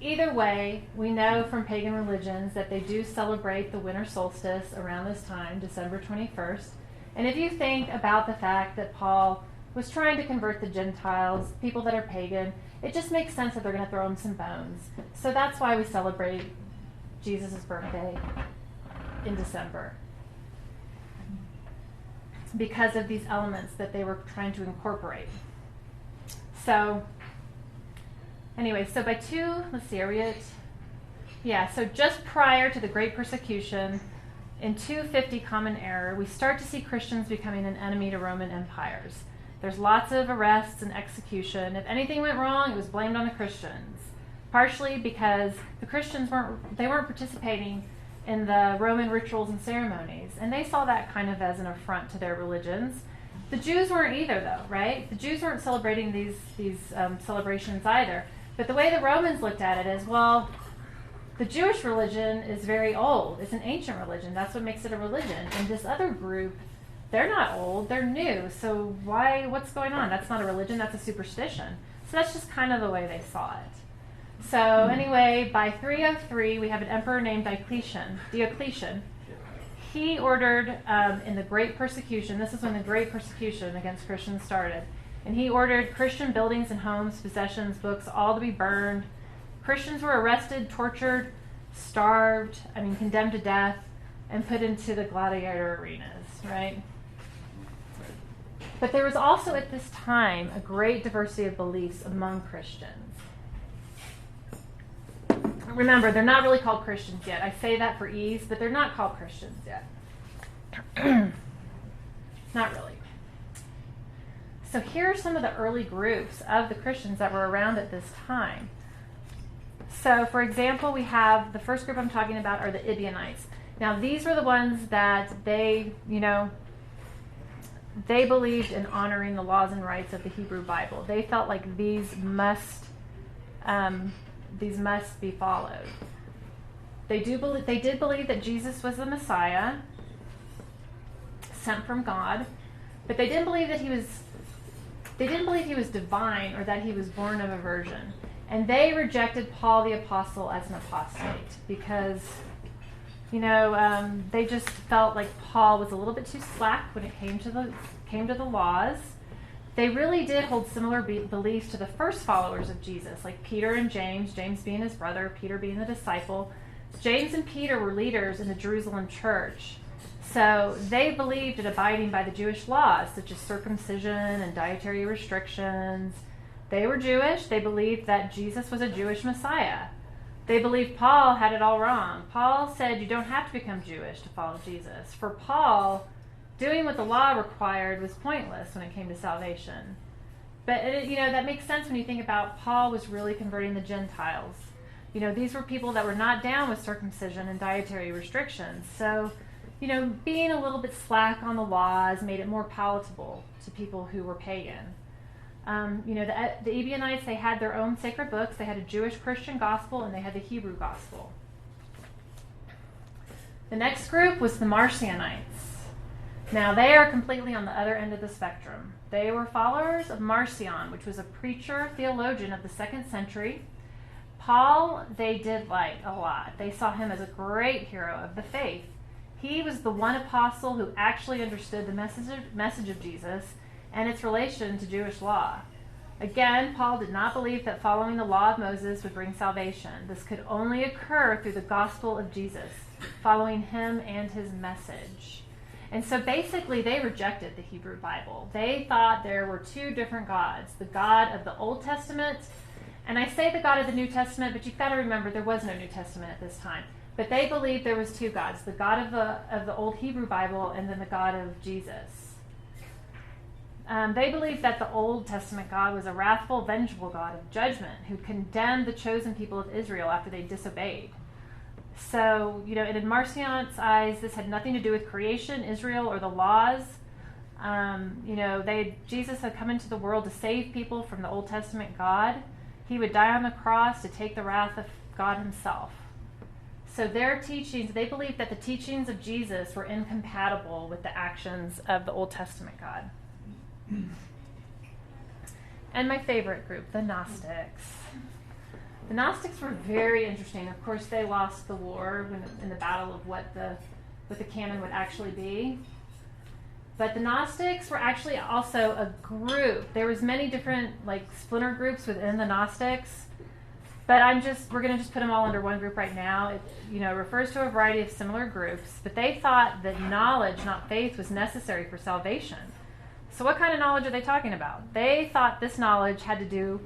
Either way, we know from pagan religions that they do celebrate the winter solstice around this time, December 21st. And if you think about the fact that Paul was trying to convert the Gentiles, people that are pagan. It just makes sense that they're going to throw them some bones. So that's why we celebrate Jesus' birthday in December. Because of these elements that they were trying to incorporate. So, anyway, so by let's see, are we at? Yeah, so just prior to the Great Persecution, in 250 Common Era, we start to see Christians becoming an enemy to Roman empires. There's lots of arrests and execution. If anything went wrong, it was blamed on the Christians. Partially because the Christians weren't participating in the Roman rituals and ceremonies, and they saw that kind of as an affront to their religions. The Jews weren't either, though, right? The Jews weren't celebrating these celebrations either. But the way the Romans looked at it is, well, the Jewish religion is very old. It's an ancient religion. That's what makes it a religion. And this other group, they're not old. They're new. So what's going on? That's not a religion. That's a superstition. So that's just kind of the way they saw it. So anyway, by 303, we have an emperor named Diocletian. He ordered in the Great Persecution, this is when the Great Persecution against Christians started, and he ordered Christian buildings and homes, possessions, books, all to be burned. Christians were arrested, tortured, starved, condemned to death, and put into the gladiator arenas, right? But there was also at this time a great diversity of beliefs among Christians. Remember, they're not really called Christians yet. I say that for ease, but they're not called Christians yet. Not really. So here are some of the early groups of the Christians that were around at this time. So, for example, we have the first group I'm talking about are the Ebionites. Now, these were the ones that they believed in honoring the laws and rights of the Hebrew Bible. They felt like these must be followed. They did believe that Jesus was the Messiah, sent from God, but they didn't believe he was divine or that he was born of a virgin. And they rejected Paul the Apostle as an apostate because, they just felt like Paul was a little bit too slack when it came to the laws. They really did hold similar beliefs to the first followers of Jesus, like Peter and James being his brother, Peter being the disciple. James and Peter were leaders in the Jerusalem church. So they believed in abiding by the Jewish laws, such as circumcision and dietary restrictions. They were Jewish. They believed that Jesus was a Jewish Messiah. They believed Paul had it all wrong. Paul said you don't have to become Jewish to follow Jesus. For Paul, doing what the law required was pointless when it came to salvation. But that makes sense when you think about Paul was really converting the Gentiles. These were people that were not down with circumcision and dietary restrictions. So, being a little bit slack on the laws made it more palatable to people who were pagan. The Ebionites, they had their own sacred books. They had a Jewish Christian gospel and they had the Hebrew gospel. The next group was the Marcionites. Now, they are completely on the other end of the spectrum. They were followers of Marcion, which was a preacher, theologian of the 2nd century. Paul, they did like a lot. They saw him as a great hero of the faith. He was the one apostle who actually understood the message of Jesus and its relation to Jewish law. Again, Paul did not believe that following the law of Moses would bring salvation. This could only occur through the gospel of Jesus, following him and his message. And so basically they rejected the Hebrew Bible. They thought there were two different gods, the God of the Old Testament, and I say the God of the New Testament, but you've got to remember there was no New Testament at this time. But they believed there was two gods, the God of the Old Hebrew Bible and then the God of Jesus. They believed that the Old Testament God was a wrathful, vengeful God of judgment who condemned the chosen people of Israel after they disobeyed. So, in Marcion's eyes, this had nothing to do with creation, Israel, or the laws. Jesus had come into the world to save people from the Old Testament God. He would die on the cross to take the wrath of God himself. So their teachings, they believed that the teachings of Jesus were incompatible with the actions of the Old Testament God. And my favorite group, the Gnostics. The Gnostics were very interesting. Of course, they lost the war in the battle of what the Canon would actually be. But the Gnostics were actually also a group. There was many different splinter groups within the Gnostics. But we're going to just put them all under one group right now. It refers to a variety of similar groups. But they thought that knowledge, not faith, was necessary for salvation. So what kind of knowledge are they talking about? They thought this knowledge had to do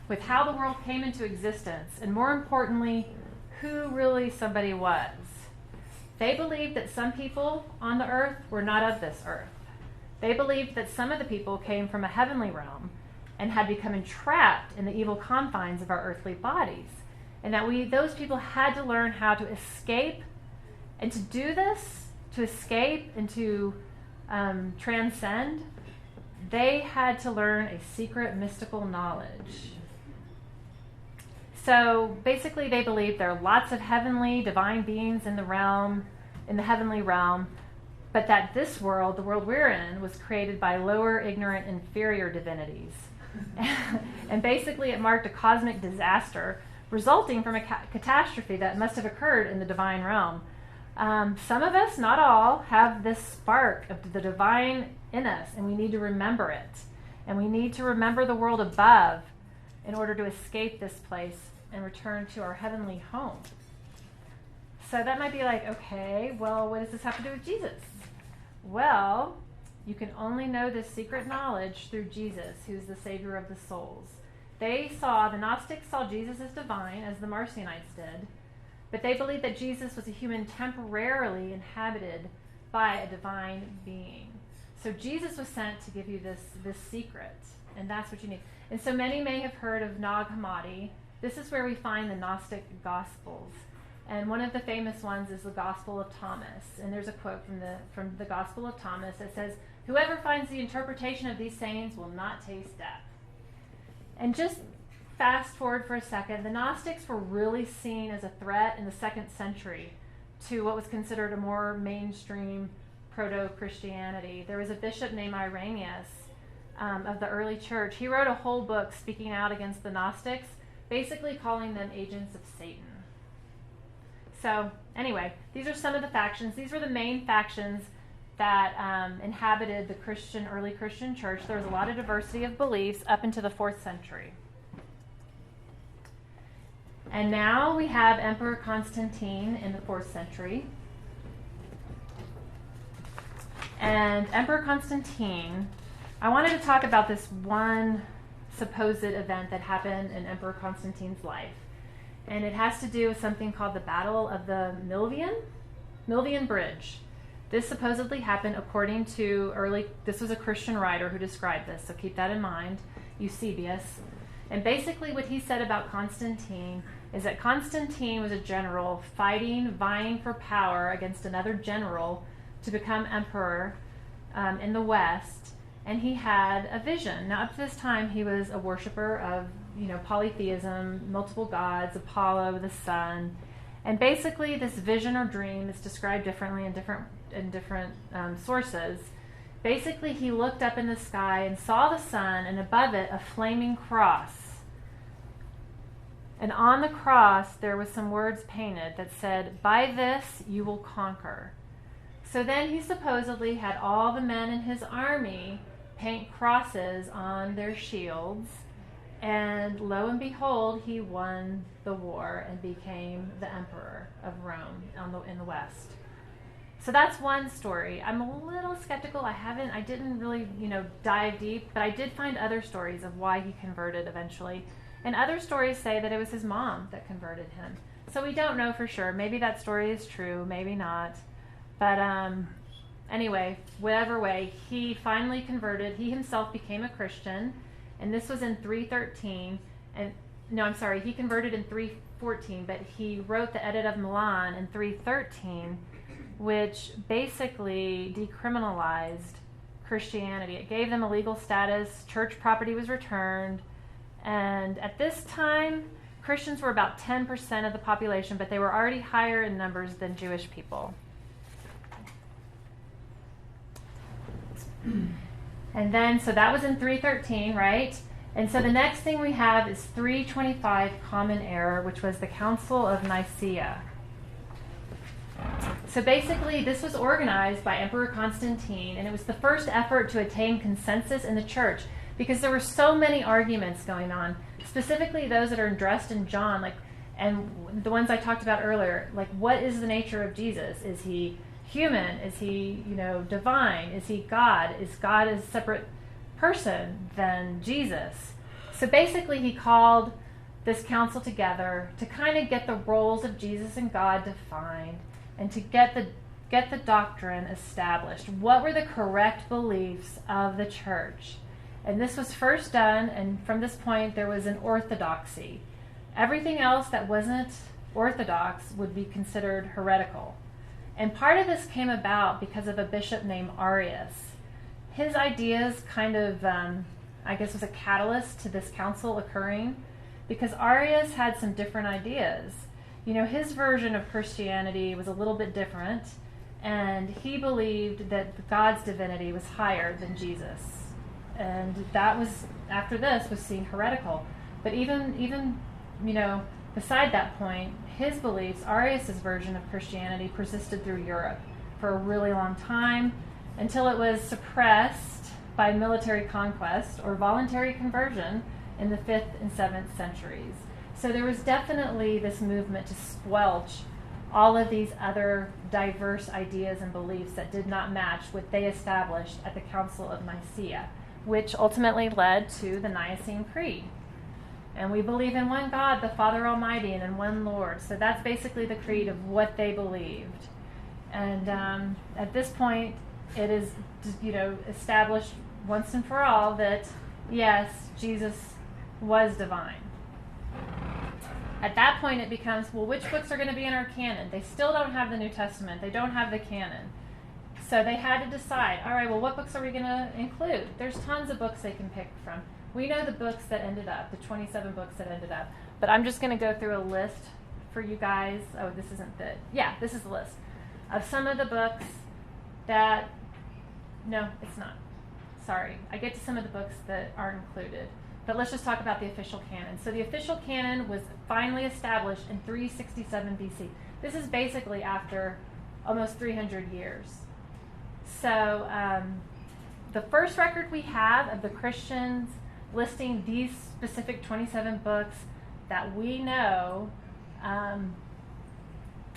with how the world came into existence, and more importantly, who really somebody was. They believed that some people on the earth were not of this earth. They believed that some of the people came from a heavenly realm and had become entrapped in the evil confines of our earthly bodies, and that those people had to learn how to escape, and to do this, to escape and to transcend, they had to learn a secret mystical knowledge. So basically they believed there are lots of heavenly divine beings in the heavenly realm, but that this world, the world we're in, was created by lower, ignorant, inferior divinities. And basically it marked a cosmic disaster resulting from a catastrophe that must have occurred in the divine realm. Some of us, not all, have this spark of the divine in us, and we need to remember it. And we need to remember the world above in order to escape this place and return to our heavenly home. So that might be like, okay, well, what does this have to do with Jesus? Well, you can only know this secret knowledge through Jesus, who's the Savior of the souls. The Gnostics saw Jesus as divine, as the Marcionites did, but they believed that Jesus was a human temporarily inhabited by a divine being. So Jesus was sent to give you this secret, and that's what you need. And so many may have heard of Nag Hammadi. This is where we find the Gnostic Gospels. And one of the famous ones is the Gospel of Thomas. And there's a quote from the Gospel of Thomas that says, "Whoever finds the interpretation of these sayings will not taste death." And just fast forward for a second, the Gnostics were really seen as a threat in the 2nd century to what was considered a more mainstream proto-Christianity. There was a bishop named Irenaeus of the early church. He wrote a whole book speaking out against the Gnostics, basically calling them agents of Satan. So anyway, these are some of the factions. These were the main factions that inhabited the early Christian church. There was a lot of diversity of beliefs up into the 4th century. And now we have Emperor Constantine in the 4th century. And Emperor Constantine, I wanted to talk about this one supposed event that happened in Emperor Constantine's life. And it has to do with something called the Battle of the Milvian Bridge. This supposedly happened according to this was a Christian writer who described this, so keep that in mind, Eusebius. And basically what he said about Constantine is that Constantine was a general vying for power against another general to become emperor in the West, and he had a vision. Now, up to this time, he was a worshiper of polytheism, multiple gods, Apollo, the sun, and basically this vision or dream is described differently in different sources. Basically, he looked up in the sky and saw the sun, and above it a flaming cross. And on the cross, there was some words painted that said, "By this you will conquer." So then he supposedly had all the men in his army paint crosses on their shields, and lo and behold, he won the war and became the emperor of Rome in the West. So that's one story. I'm a little skeptical. I didn't really, dive deep, but I did find other stories of why he converted eventually. And other stories say that it was his mom that converted him. So we don't know for sure. Maybe that story is true, maybe not. But anyway, whatever way, he finally converted. He himself became a Christian, and this was in 313. He converted in 314, but he wrote the Edict of Milan in 313, which basically decriminalized Christianity. It gave them a legal status, church property was returned, and at this time, Christians were about 10% of the population, but they were already higher in numbers than Jewish people. And then, so that was in 313, right? And so the next thing we have is 325 Common Era, which was the Council of Nicaea. So basically, this was organized by Emperor Constantine, and it was the first effort to attain consensus in the church because there were so many arguments going on, specifically those that are addressed in John, and the ones I talked about earlier, like what is the nature of Jesus? Is he human? Is he, divine? Is he God? Is God a separate person than Jesus? So basically, he called this council together to kind of get the roles of Jesus and God defined and to get the doctrine established. What were the correct beliefs of the church? And this was first done, and from this point there was an orthodoxy. Everything else that wasn't orthodox would be considered heretical. And part of this came about because of a bishop named Arius. His ideas kind of, was a catalyst to this council occurring because Arius had some different ideas. His version of Christianity was a little bit different, and he believed that God's divinity was higher than Jesus. And that was, after this, was seen heretical. But even beside that point, his beliefs, Arius' version of Christianity, persisted through Europe for a really long time until it was suppressed by military conquest or voluntary conversion in the 5th and 7th centuries. So there was definitely this movement to squelch all of these other diverse ideas and beliefs that did not match what they established at the Council of Nicaea, which ultimately led to the Nicene Creed. And we believe in one God, the Father Almighty, and in one Lord. So that's basically the creed of what they believed. And at this point, it is, established once and for all that, yes, Jesus was divine. At that point, it becomes, well, which books are going to be in our canon? They still don't have the New Testament. They don't have the canon. So they had to decide, all right, well, what books are we going to include? There's tons of books they can pick from. We know the books that ended up, the 27 books that ended up. But I'm just going to go through a list for you guys. Oh, this isn't the... Yeah, this is the list of some of the books that... No, it's not. Sorry. I get to some of the books that are included. But let's just talk about the official canon. So the official canon was finally established in 367 BC. This is basically after almost 300 years. So the first record we have of the Christians listing these specific 27 books that we know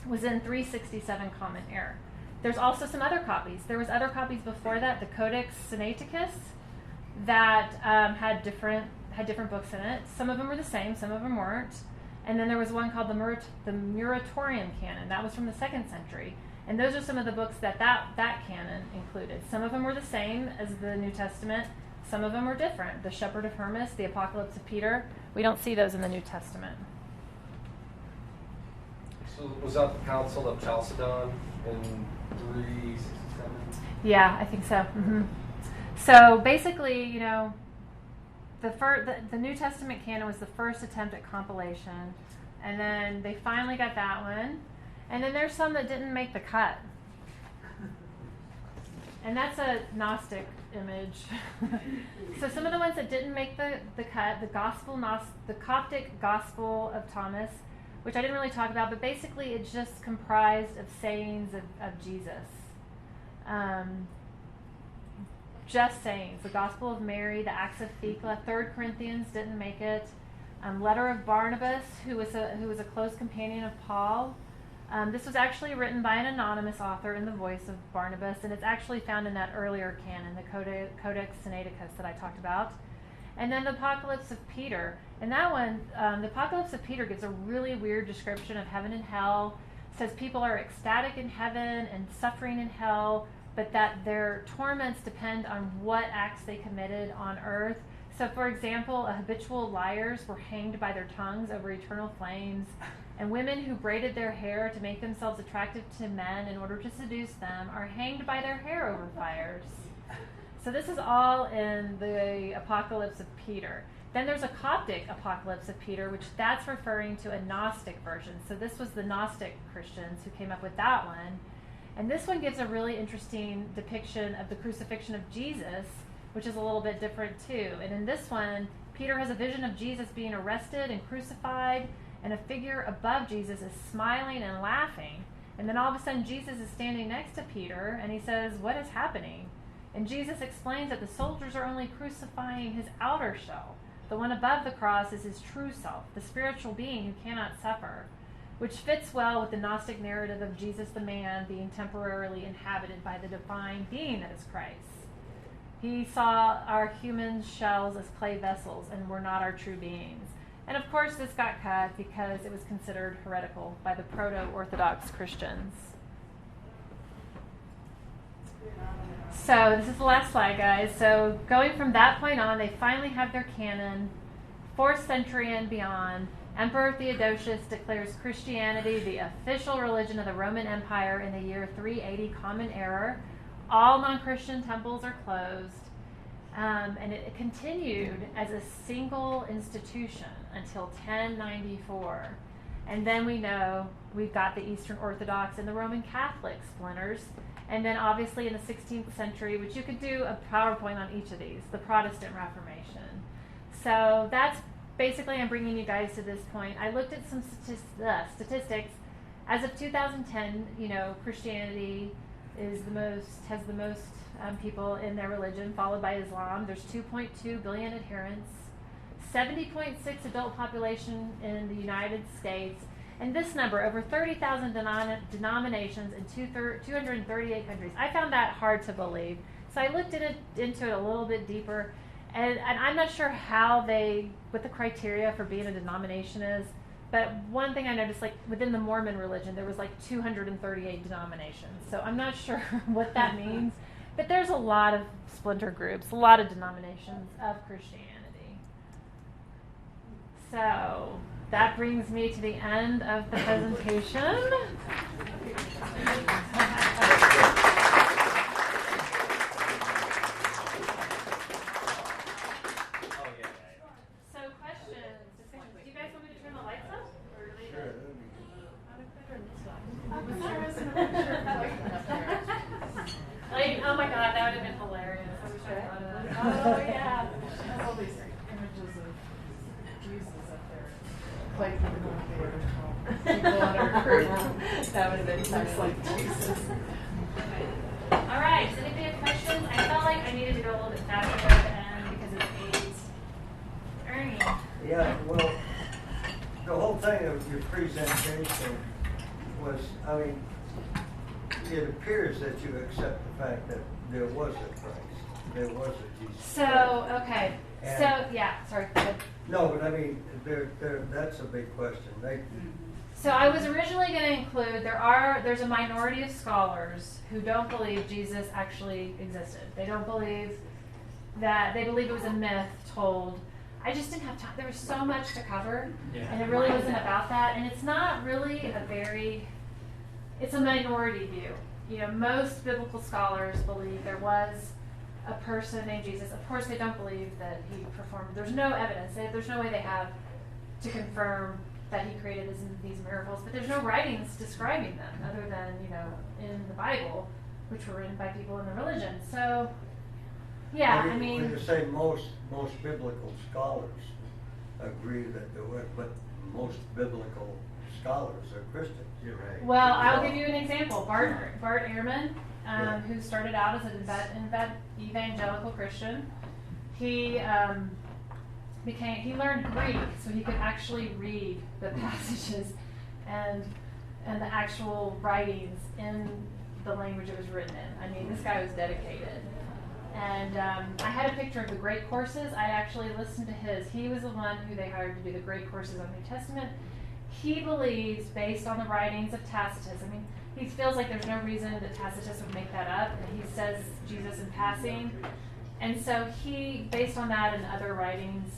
was in 367 Common Era. There's also some other copies. There was other copies before that, the Codex Sinaiticus, that had different books in it. Some of them were the same, some of them weren't. And then there was one called the Muratorian Canon. That was from the 2nd century. And those are some of the books that canon included. Some of them were the same as the New Testament. Some of them were different. The Shepherd of Hermas, the Apocalypse of Peter. We don't see those in the New Testament. So was that the Council of Chalcedon in 367? Yeah, I think so. Mm-hmm. So basically, the New Testament canon was the first attempt at compilation, and then they finally got that one. And then there's some that didn't make the cut. And that's a Gnostic image. So some of the ones that didn't make the cut, the Coptic Gospel of Thomas, which I didn't really talk about, but basically it's just comprised of sayings of Jesus. Just sayings. The Gospel of Mary, the Acts of Thecla, 3rd Corinthians didn't make it. Letter of Barnabas, who was a close companion of Paul. This was actually written by an anonymous author in the voice of Barnabas, and it's actually found in that earlier canon, the Codex Sinaiticus that I talked about. And then the Apocalypse of Peter. And that one, the Apocalypse of Peter gives a really weird description of heaven and hell. It says people are ecstatic in heaven and suffering in hell, but that their torments depend on what acts they committed on earth. So, for example, habitual liars were hanged by their tongues over eternal flames, and women who braided their hair to make themselves attractive to men in order to seduce them are hanged by their hair over fires. So this is all in the Apocalypse of Peter. Then there's a Coptic Apocalypse of Peter, which that's referring to a Gnostic version. So this was the Gnostic Christians who came up with that one. And this one gives a really interesting depiction of the crucifixion of Jesus, which is a little bit different too. And in this one, Peter has a vision of Jesus being arrested and crucified, and a figure above Jesus is smiling and laughing. And then all of a sudden Jesus is standing next to Peter and he says, "What is happening?" And Jesus explains that the soldiers are only crucifying his outer shell. The one above the cross is his true self, the spiritual being who cannot suffer, which fits well with the Gnostic narrative of Jesus the man being temporarily inhabited by the divine being that is Christ. He saw our human shells as clay vessels and were not our true beings. And of course this got cut because it was considered heretical by the proto-Orthodox Christians. So this is the last slide, guys. So going from that point on, they finally have their canon. 4th century and beyond, Emperor Theodosius declares Christianity the official religion of the Roman Empire in the year 380 Common Era. All non-Christian temples are closed. And it continued as a single institution until 1094. And then we know we've got the Eastern Orthodox and the Roman Catholic splinters. And then obviously in the 16th century, which you could do a PowerPoint on each of these, the Protestant Reformation. So that's basically, I'm bringing you guys to this point. I looked at some statistics. As of 2010, Christianity has the most people in their religion, followed by Islam. There's 2.2 billion adherents, 70.6 adult population in the United States, and this number, over 30,000 denominations in 238 countries. I found that hard to believe, so I looked into it a little bit deeper, and I'm not sure what the criteria for being a denomination is, but one thing I noticed, like within the Mormon religion, there was like 238 denominations, so I'm not sure what that means. But there's a lot of splinter groups, a lot of denominations of Christianity. So that brings me to the end of the presentation. So questions, discussions. Do you guys want me to turn the lights up? Or oh my God, that would have been hilarious. I wish I thought of that. Oh yeah. There's all these images of Jesus up there. Like people on our crew. That would have been looks like Jesus. All right, so anybody have questions? I felt like I needed to go a little bit faster at the end because it's 8. Ernie. Yeah, well, the whole thing of your presentation was, it appears that you accept the fact that there was a Christ, there was a Jesus. So, okay. And Sorry, go ahead. no, but that's a big question. So I was originally going to include, there's a minority of scholars who don't believe Jesus actually existed. They don't believe they believe it was a myth told. I just didn't have time. There was so much to cover, and it really wasn't about that. And it's not really it's a minority view. Most biblical scholars believe there was a person named Jesus. Of course, they don't believe that he performed. There's no evidence. There's no way they have to confirm that he created these miracles. But there's no writings describing them other than, in the Bible, which were written by people in the religion. So, yeah, When you say most biblical scholars agree that there were, but most biblical scholars are Christians. You're right. Well, I'll give you an example. Bart Ehrman, who started out as an evangelical Christian, he learned Greek so he could actually read the passages and the actual writings in the language it was written in. This guy was dedicated. And I had a picture of the Great Courses. I actually listened to his. He was the one who they hired to do the Great Courses on the New Testament. He believes, based on the writings of Tacitus, he feels like there's no reason that Tacitus would make that up. And he says Jesus in passing. And so he, based on that and other writings,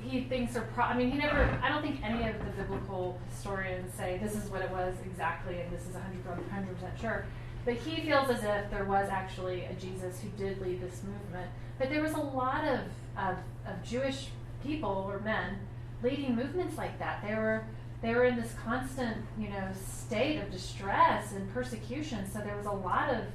he thinks I don't think any of the biblical historians say this is what it was exactly and this is 100% sure. But he feels as if there was actually a Jesus who did lead this movement. But there was a lot of Jewish people or men leading movements like that. They were in this constant, state of distress and persecution. So there was a lot of,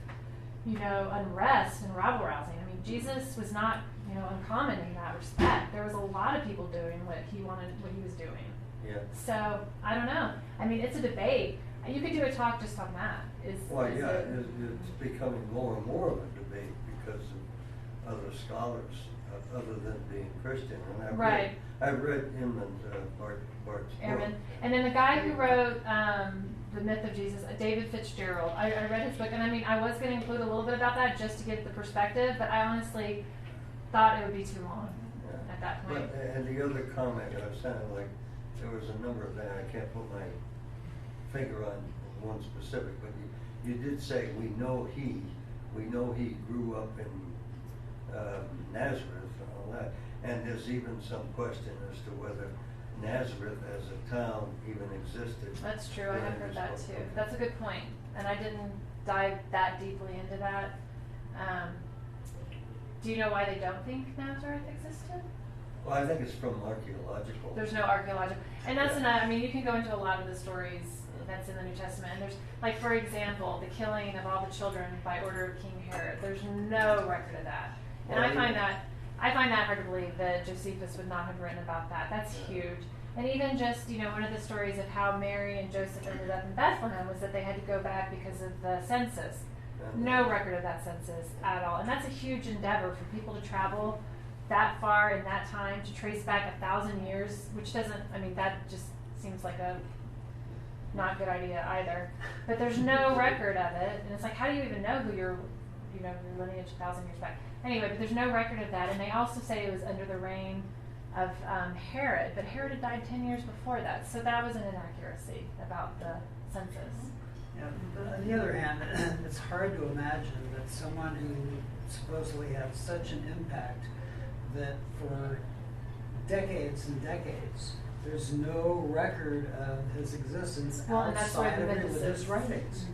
unrest and rabble rousing. Jesus was not, uncommon in that respect. There was a lot of people doing what he was doing. Yeah. So I don't know. It's a debate. You could do a talk just on that. Well, yeah, it's becoming more and more of a debate because of other scholars, other than being Christian. And I've read him and Bart's book. And then the guy who wrote The Myth of Jesus, David Fitzgerald, I read his book, and I mean, I was going to include a little bit about that just to get the perspective, but I honestly thought it would be too long at that point. And the other comment, I sounded like there was a number of things, I can't put my finger on one specific, but you did say we know he grew up in Nazareth and all that, and there's even some question as to whether Nazareth as a town even existed. That's true, I have heard that too. That's a good point, and I didn't dive that deeply into that. Do you know why they don't think Nazareth existed? Well, I think it's from archaeological. There's no archaeological, and that's another. I mean, you can go into a lot of the stories that's in the New Testament. And there's, like, for example, the killing of all the children by order of King Herod. There's no record of that, and I find that hard to believe that Josephus would not have written about that. That's huge. And even just, one of the stories of how Mary and Joseph ended up in Bethlehem was that they had to go back because of the census. No record of that census at all, and that's a huge endeavor for people to travel that far in that time to trace back 1,000 years, which doesn't, that just seems like a not good idea either. But there's no record of it, and it's like, how do you even know who your lineage 1,000 years back? Anyway, but there's no record of that, and they also say it was under the reign of Herod, but Herod had died 10 years before that, so that was an inaccuracy about the census. Yeah, but on the other hand, it's hard to imagine that someone who supposedly had such an impact that for decades and decades, there's no record of his existence outside of religious writings,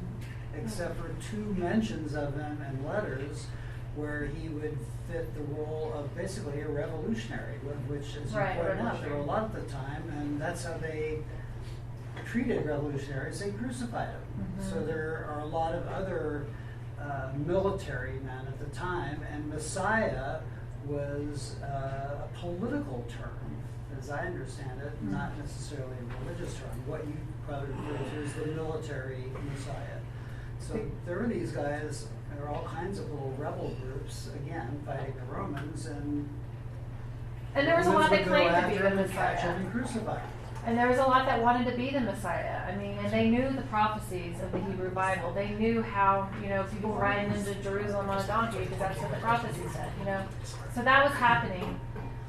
except for 2 mentions of him in letters where he would fit the role of basically a revolutionary, which, as you pointed out, there were a lot at the time, and that's how they treated revolutionaries. They crucified them. So there are a lot of other military men at the time, and Messiah was a political term, as I understand it, not necessarily a religious term. What you probably refer to as the military Messiah. So there were these guys, there were all kinds of little rebel groups, again, fighting the Romans, and there was a lot that claimed to be the Messiah. And crucified. And there was a lot that wanted to be the Messiah. And they knew the prophecies of the Hebrew Bible. They knew how, people riding into Jerusalem on a donkey, because that's what the prophecy said, So that was happening.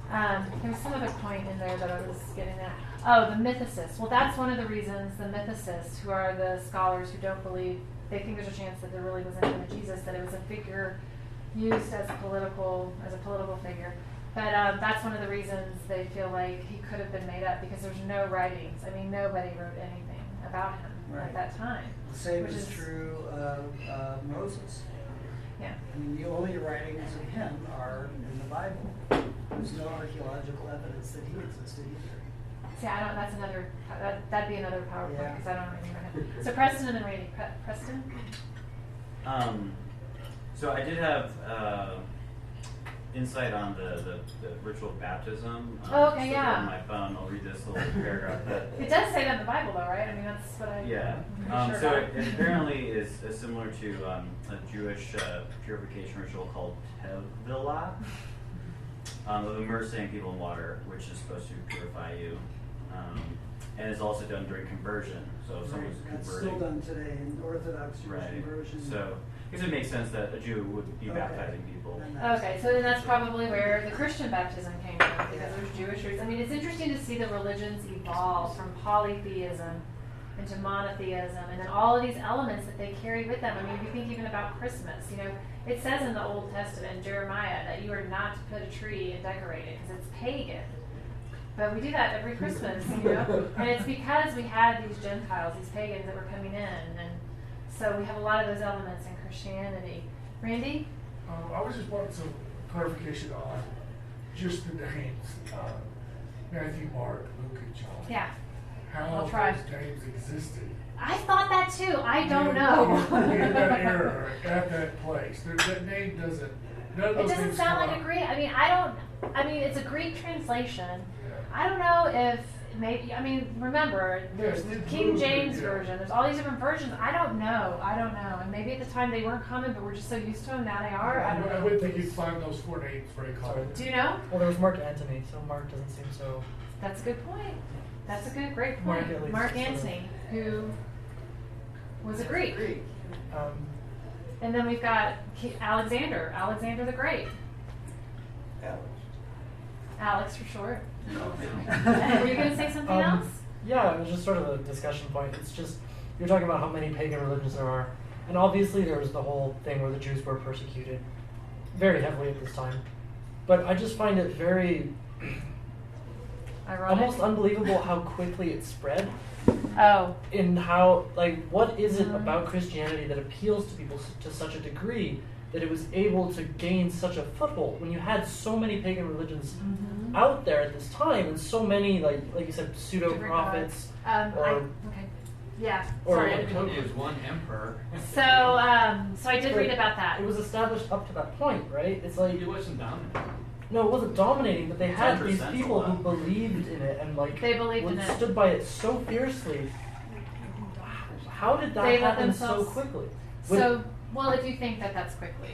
There was some other point in there that I was getting at. Oh, the mythicists. Well, that's one of the reasons the mythicists, who are the scholars who don't believe, they think there's a chance that there really wasn't even a Jesus, that it was a figure used as a political figure. But that's one of the reasons they feel like he could have been made up, because there's no writings. Nobody wrote anything about him at that time. The same is true of Moses. Yeah. The only writings of him are in the Bible. There's no archaeological evidence that he existed either. See, that's another, that'd be another PowerPoint, because I don't have anything in my head. So Preston and then Randy. Preston? So I did have insight on the ritual baptism. Okay, yeah. On my phone, I'll read this little paragraph. It does say that in the Bible, though, right? That's what I. Yeah. Sure So it apparently is similar to a Jewish purification ritual called Tevilah, of immersing people in water, which is supposed to purify you, and is also done during conversion. So if someone's converting, that's still done today in Orthodox Jewish conversion. So I guess it makes sense that a Jew would be baptizing people. Okay, so then that's probably where the Christian baptism came from, because there's Jewish roots. It's interesting to see the religions evolve from polytheism into monotheism, and then all of these elements that they carry with them. If you think even about Christmas, it says in the Old Testament, in Jeremiah, that you are not to put a tree and decorate it, because it's pagan. But we do that every Christmas, and it's because we had these Gentiles, these pagans that were coming in, and so we have a lot of those elements in Christianity. Randy? I was just wanting some clarification on just the names, Matthew, Mark, Luke, and John. Yeah. How those names existed. I thought that too. I don't know. In that era, at that place, that name doesn't. None of those it doesn't sound like a Greek. It's a Greek translation. Yeah. I don't know if maybe, I mean, remember, there's Yes, it's King moved, James yeah. version, there's all these different versions. I don't know. And maybe at the time they weren't common, but we're just so used to them, now they are. I don't I know. wouldn't think you'd find those 4 names very common. Do you know? Well, there was Mark Antony, so Mark doesn't seem so. That's a good point. That's a great Mark point. at least Mark is sort of- Antony, who was a Greek. Um, And then we've got Alexander the Great. Alex. Alex for short. Were you going to say something else? Yeah, it was just sort of a discussion point. It's just, you're talking about how many pagan religions there are. And obviously there was the whole thing where the Jews were persecuted very heavily at this time. But I just find it very, Ironic. almost unbelievable how quickly it spread. Oh. In how, like, what is it about Christianity that appeals to people to such a degree that it was able to gain such a foothold when you had so many pagan religions out there at this time, and so many, like you said, pseudo prophets, Okay. Yeah. or Sorry. like, There was one emperor. So I did read about that. it was established up to that point, right? It's like It wasn't dominant. no, it wasn't dominating, but they had 10% these people a lot. who believed in it and like They believed in it. stood by it so fiercely. How did that They let happen so themselves- quickly? So, well, if you think that that's quickly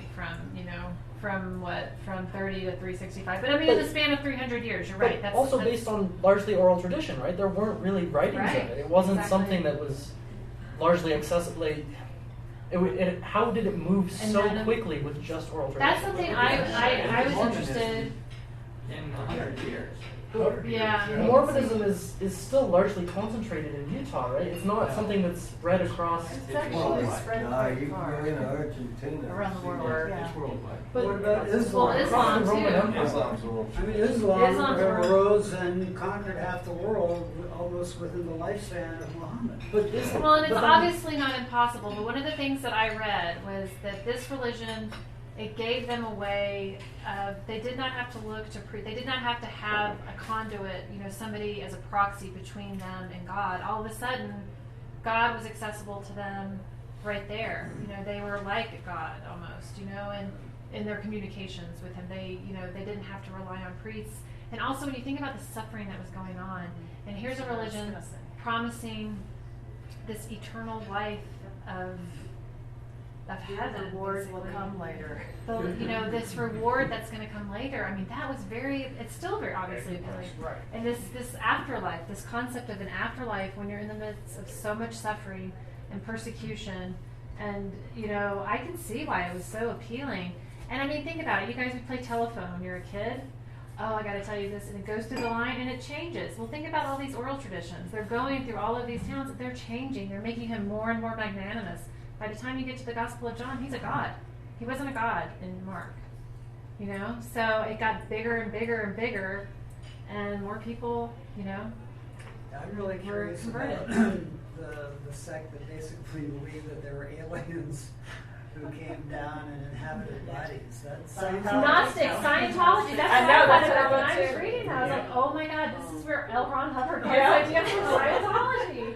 from 30 to 365, but I mean in the span of 300 years, you're right. That's also based on largely oral tradition, right? There weren't really writings Right. in it. It wasn't Exactly. something that was largely accessible. How did it move And so then- quickly with just oral tradition? That's something I was interested. In 100 years. 100 years, Yeah. Mormonism is still largely concentrated in Utah, right? It's not something that's spread across. It's It's actually worldwide. spread No, quite you far. can go into Argentina. Around the and see world. that. Yeah. It's worldwide. What about Islam? Well, Islam The Roman too. Empire. Islam's a little. I mean, Islam Islam's arose and conquered half the world almost within the lifespan of Muhammad. But Islam, Well, and it's but then- obviously not impossible, but one of the things that I read was that this religion, it gave them a way of, they did not have to look to they did not have to have a conduit, somebody as a proxy between them and God. All of a sudden, God was accessible to them right there. They were like God almost, and in their communications with him, they didn't have to rely on priests. And also when you think about the suffering that was going on, and here's a religion promising this eternal life of heaven. Rewards will basically. come later. This reward that's going to come later. I mean, that was it's still very obviously appealing. Right. And this afterlife, this concept of an afterlife when you're in the midst of so much suffering and persecution, and I can see why it was so appealing. And I mean, think about it. You guys would play telephone when you're a kid. Oh, I got to tell you this, and it goes through the line and it changes. Well, think about all these oral traditions. They're going through all of these towns. They're changing. They're making him more and more magnanimous. By the time you get to the Gospel of John, he's a god. He wasn't a god in Mark. So it got bigger and bigger and bigger, and more people, I'm really curious about the sect that basically believed that there were aliens who came down and inhabited bodies. That's Gnostic, Scientology. That's I what know, I that's thought what when I I was too. reading that. I was like, oh my god, this is where L. Ron Hubbard got Yeah. his idea for Scientology.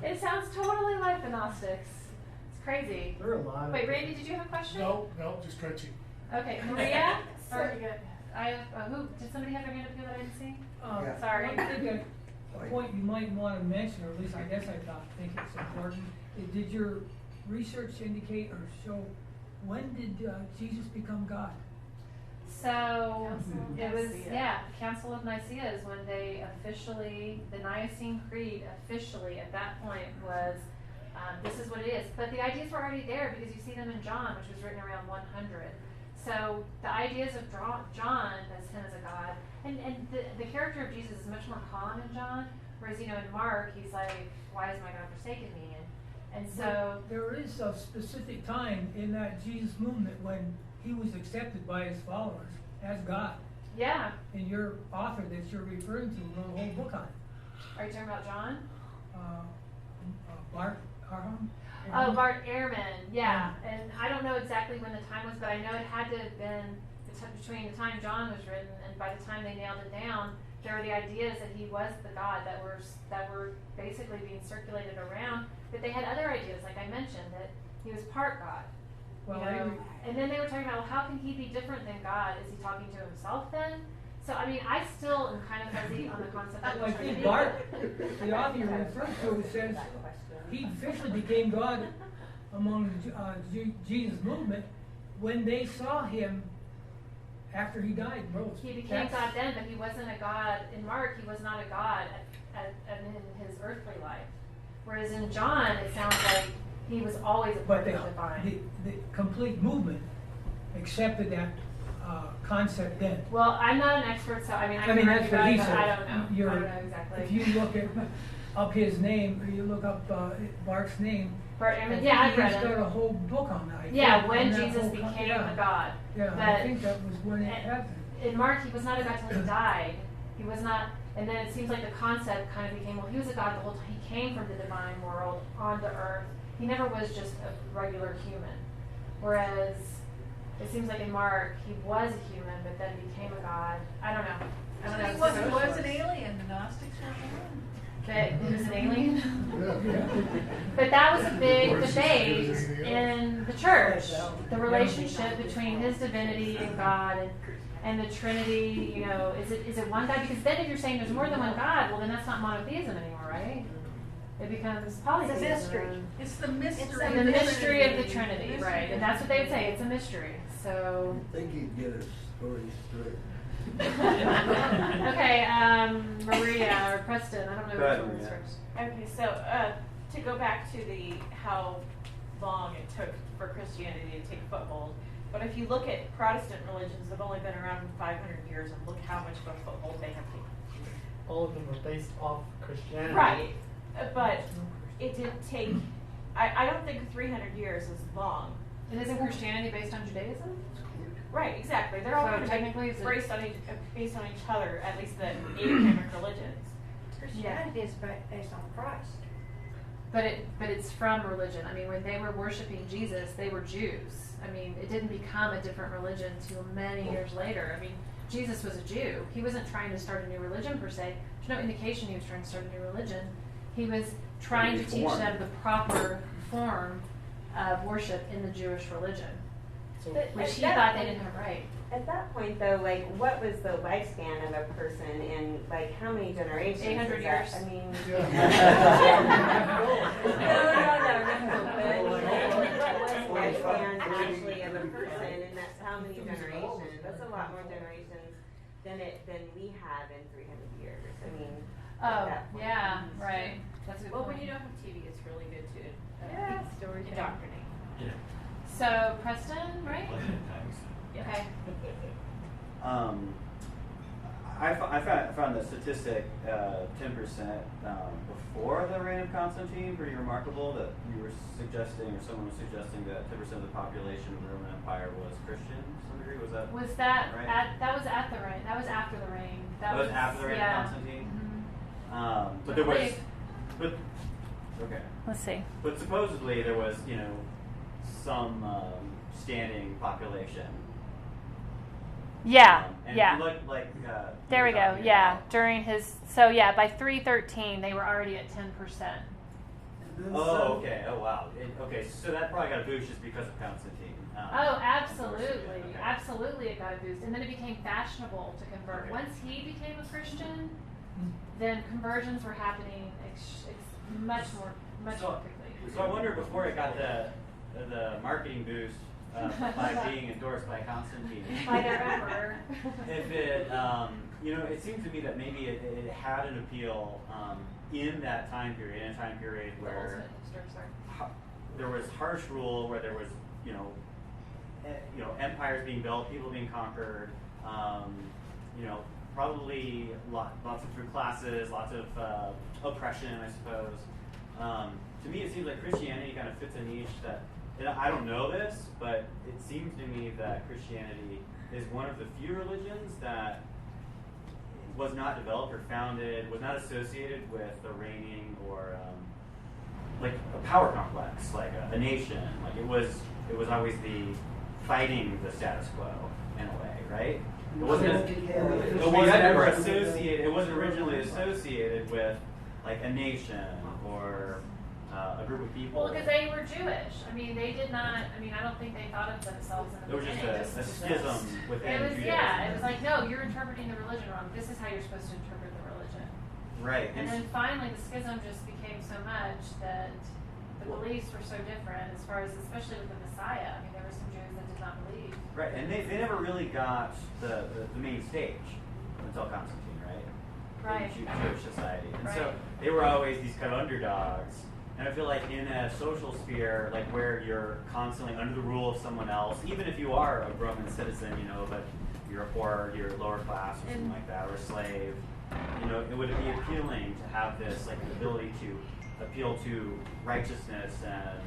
It sounds totally like the Gnostics. It's crazy. There are a lot of Wait, Randy, did you have a question? No, just stretching. Okay, Maria? Sorry, good. Who did somebody have their hand up here that I didn't see? Yeah. Sorry. I think a point you might want to mention, or at least I guess I think it's important, did your research indicate or show when did Jesus become God? So Council it of was, Nicaea. Council of Nicaea is when they officially, the Nicene Creed officially at that point was, this is what it is. But the ideas were already there because you see them in John, which was written around 100. So the ideas of John as him as a God, and the character of Jesus is much more calm in John, whereas in Mark he's like, why has my God forsaken me? And so There is a specific time in that Jesus movement when he was accepted by his followers as God. yeah. And your author that you're referring to wrote a whole book on it. Are you talking about John? Bart Arham? Oh, Bart Ehrman, yeah. And I don't know exactly when the time was, but I know it had to have been between the time John was written and by the time they nailed it down, there were the ideas that he was the God that were basically being circulated around. But they had other ideas, like I mentioned, that he was part God. Well, And then they were talking about, well, how can he be different than God? Is he talking to himself then? So, I mean, I still am kind of fuzzy agree on the concept of I the think Trinity. Bart, the author you referred to, says he officially became God among Jesus' movement when they saw him after he died and rose. He became God then, but he wasn't a God. In Mark, he was not a God in his earthly life. Whereas in John, it sounds like he was always a part But of the divine. the complete movement accepted that concept then. Well, I'm not an expert, so I mean, I can that's argue what he about it, said. but I don't know. I don't know exactly. If you look up his name, or you look up Bart's name, Bart Ehrman, yeah, I've read he's got it. a whole book on that. Yeah, when on that Jesus whole became yeah. a God. Yeah, But I think that was when it happened. in Mark, he was not a God till he died. He was not, and then it seems like the concept kind of became, well, he was a God the whole time. He came from the divine world onto earth. He never was just a regular human. Whereas it seems like in Mark, he was a human, but then became a God. I don't know. I don't know. He was an alien. The Gnostics were wrong. That he was an alien. But that was a big debate in the church. The relationship between his divinity and God and the Trinity, you know, is it one God? Because then if you're saying there's more than one God, well then that's not monotheism anymore, right? It becomes polytheism. It's a mystery. It's the mystery. The mystery of the Trinity, right? And that's what they would say. It's a mystery. So. I think he'd get his story straight. Okay, Maria or Preston, I don't know Go ahead, which one is Maria. first. Okay, so to go back to how long it took for Christianity to take foothold, but if you look at Protestant religions, they've only been around for 500 years, and look how much of a foothold they have taken. All of them were based off Christianity. Right, but it did take. I don't think 300 years is long. And isn't Christianity based on Judaism? Right, exactly. They're all So kind of technically it's based on each other, at least the Abrahamic religions. Christianity is based on Christ. But it's from religion. I mean, when they were worshiping Jesus, they were Jews. I mean, it didn't become a different religion till many years later. I mean, Jesus was a Jew. He wasn't trying to start a new religion per se. There's no indication he was trying to start a new religion. He was trying to teach them the proper form of worship in the Jewish religion, which he thought they didn't have right. At that point, though, like, what was the lifespan of a person in, like, how many generations? 800 years. I mean, no. But what was the lifespan actually of a person, and that's how many generations? That's a lot more generations than we have in 300 years. I mean, at that point. Yeah, right. That's a good Well, point. when you don't have TV, it's really good to Story indoctrinate. Yeah. So Preston, right? Okay. I found the statistic 10% before the reign of Constantine pretty remarkable. That you were suggesting, or someone was suggesting, that 10% of the population of the Roman Empire was Christian to some degree. Was that right? That was at the reign? That was after the reign. That was after the reign of Constantine. Mm-hmm. But there was, okay. Let's see. But supposedly there was, some standing population. Yeah, And yeah. There we go. Yeah, during his. So yeah, by 313 they were already at 10%. Oh, okay. Oh, wow. Okay, so that probably got a boost just because of Constantine. Oh, absolutely. Okay. Absolutely it got a boost. And then it became fashionable to convert. Okay. Once he became a Christian, then conversions were happening much more quickly. So I wonder, before it got the marketing boost by being endorsed by Constantine, By their emperor. if it, it seemed to me that maybe it had an appeal in that time period, where there was harsh rule, where there was, empires being built, people being conquered, probably lots of different classes, lots of oppression, I suppose. To me, it seems like Christianity kind of fits a niche that, and I don't know this, but it seems to me that Christianity is one of the few religions that was not developed or founded, was not associated with a reigning or like a power complex, like a nation. Like it was always the fighting the status quo in a way, right? It wasn't ever associated. It wasn't originally associated with like a nation or a group of people. Well, because they were Jewish. I mean, they did not. I mean, I don't think they thought of themselves in the It was beginning. just a schism within It was Judaism. yeah. It was like, no, you're interpreting the religion wrong. This is how you're supposed to interpret the religion. Right. And then finally, the schism just became so much that the beliefs were so different, as far as especially with the Messiah. I mean, there were some Jews that did not believe. Right, and they never really got the main stage until Constantine, right? Right. In Jewish society. And so Right. they were always these kind of underdogs. And I feel like in a social sphere, like where you're constantly under the rule of someone else, even if you are a Roman citizen, you know, but you're you're lower class or something like that, or a slave, you know, it would be appealing to have this, like, ability to appeal to righteousness and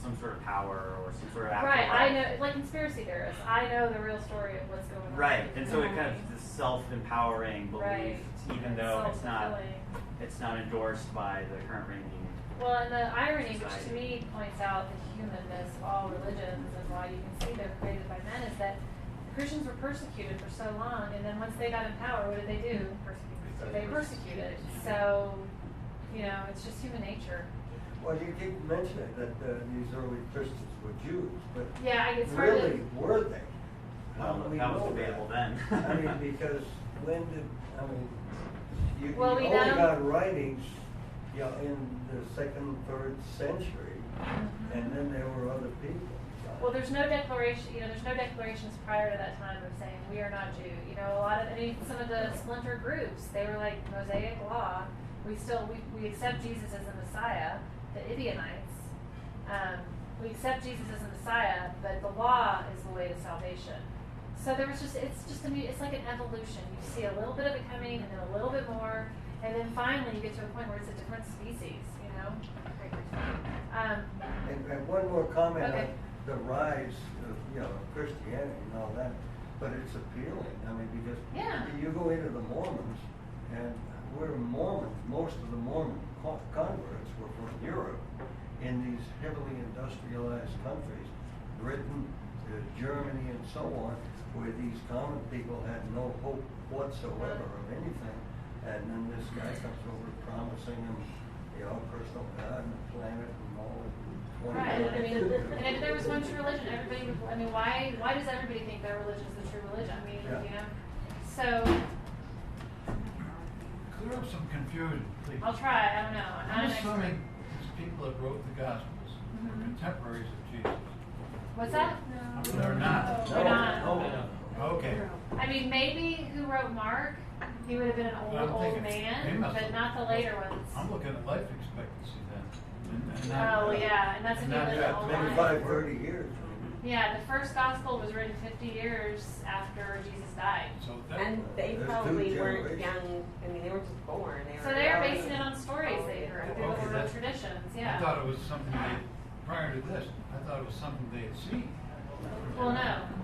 some sort of power or some sort of Right. afterlife. I know, like conspiracy theorists. I know the real story of what's going on. Right, and so it kind of this self-empowering belief, Right. even though Self-fulfilling. it's not endorsed by the current reigning. Well, and the irony, which to society. me points out the humanness of all religions and why you can see they're created by men, is that Christians were persecuted for so long, and then once they got in power, what did they do? They persecuted. So, you know, it's just human nature. Well, you keep mentioning that these early Christians were Jews, but Yeah, it's hard to- really, were they? How Well, do we that was know debatable then. I mean, because when did, I mean, you Well, we only know- got writings, you know, in the 2nd, 3rd century, and then there were other people. Well, there's no declaration, you know, there's no declarations prior to that time of saying we are not Jew. You know, a lot of, I mean, some of the splinter groups, they were like Mosaic law. We accept Jesus as the Messiah, the Ebionites. We accept Jesus as the Messiah, but the law is the way to salvation. So there was it's like an evolution. You see a little bit of it coming, and then a little bit more, and then finally you get to a point where it's a different species, you know? And one more comment Okay. on the rise of, you know, Christianity and all that, but it's appealing. I mean, because Yeah. you go into the Mormons, and we're Mormons. Most of the Mormon converts were from Europe, in these heavily industrialized countries, Britain, Germany, and so on, where these common people had no hope whatsoever of anything. And then this guy comes over promising them, you know, personal God and the planet and all of Right. I mean, and if there was one true religion, everybody would, I mean, why does everybody think their religion is the true religion? I mean, Yeah. you know? So, Clear up some confusion, please. I'll try, I don't know, I'm not I'm an expert. assuming these people that wrote the Gospels were contemporaries of Jesus. What's that? They're not. They're not. Okay. I mean, maybe who wrote Mark, he would have been an I'm old thinking man, he must but have- not the later ones. I'm looking at life expectancy then. And Oh, yeah, and that's if and you not live that a whole many- life. 25, 30 years. Yeah, the first gospel was written 50 years after Jesus died. So that, And they There's probably two weren't generations. young, I mean, they were just born. So they were basing it on stories they heard, Okay, oral that's- traditions, I yeah. thought it was something they, prior to this, I thought it was something they had seen. Well,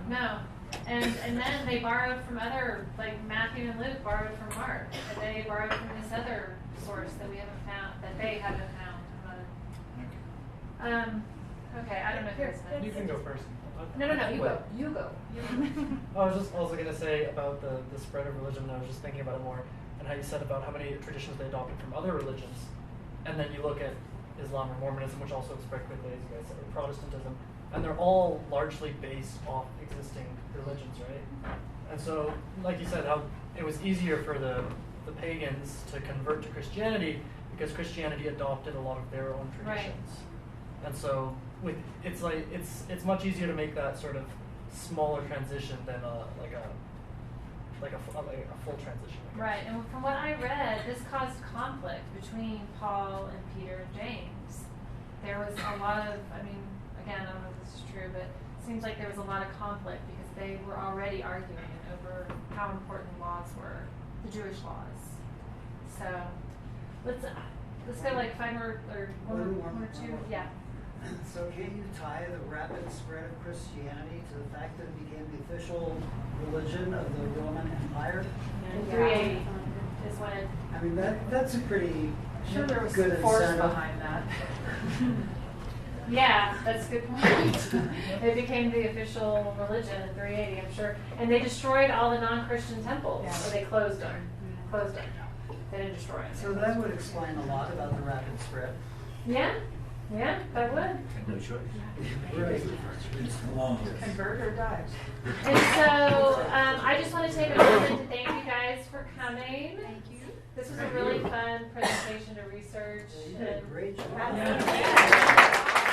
no. And then they borrowed from other, like Matthew and Luke borrowed from Mark. And they borrowed from this other source that we haven't found, that they haven't found. Okay, I don't know if there's You can go first. No, you go. You go. I was just also going to say about the spread of religion, and I was just thinking about it more, and how you said about how many traditions they adopted from other religions. And then you look at Islam or Mormonism, which also spread quickly, as you guys said, or Protestantism, and they're all largely based off existing religions, right? And so, like you said, how it was easier for the pagans to convert to Christianity because Christianity adopted a lot of their own traditions. Right. And so it's much easier to make that sort of smaller transition than a full transition. I guess. Right, and from what I read, this caused conflict between Paul and Peter and James. There was a lot of, I mean, again, I don't know if this is true, but it seems like there was a lot of conflict because they were already arguing over how important laws were, the Jewish laws. So let's go like 5 more or one or two. Yeah. So can you tie the rapid spread of Christianity to the fact that it became the official religion of the Roman Empire? And 380 is when it. I mean, that's a pretty I'm sure there was good some force incentive. behind that. Yeah, that's a good point. It became the official religion in 380, I'm sure. And they destroyed all the non-Christian temples, or they closed them. They didn't destroy them. So that would explain a lot about the rapid spread. Yeah, Yeah, I would. No choice. Convert or die. And so I just want to take a moment to thank you guys for coming. Thank you. This was a really fun presentation to research. You did a great job. Yeah.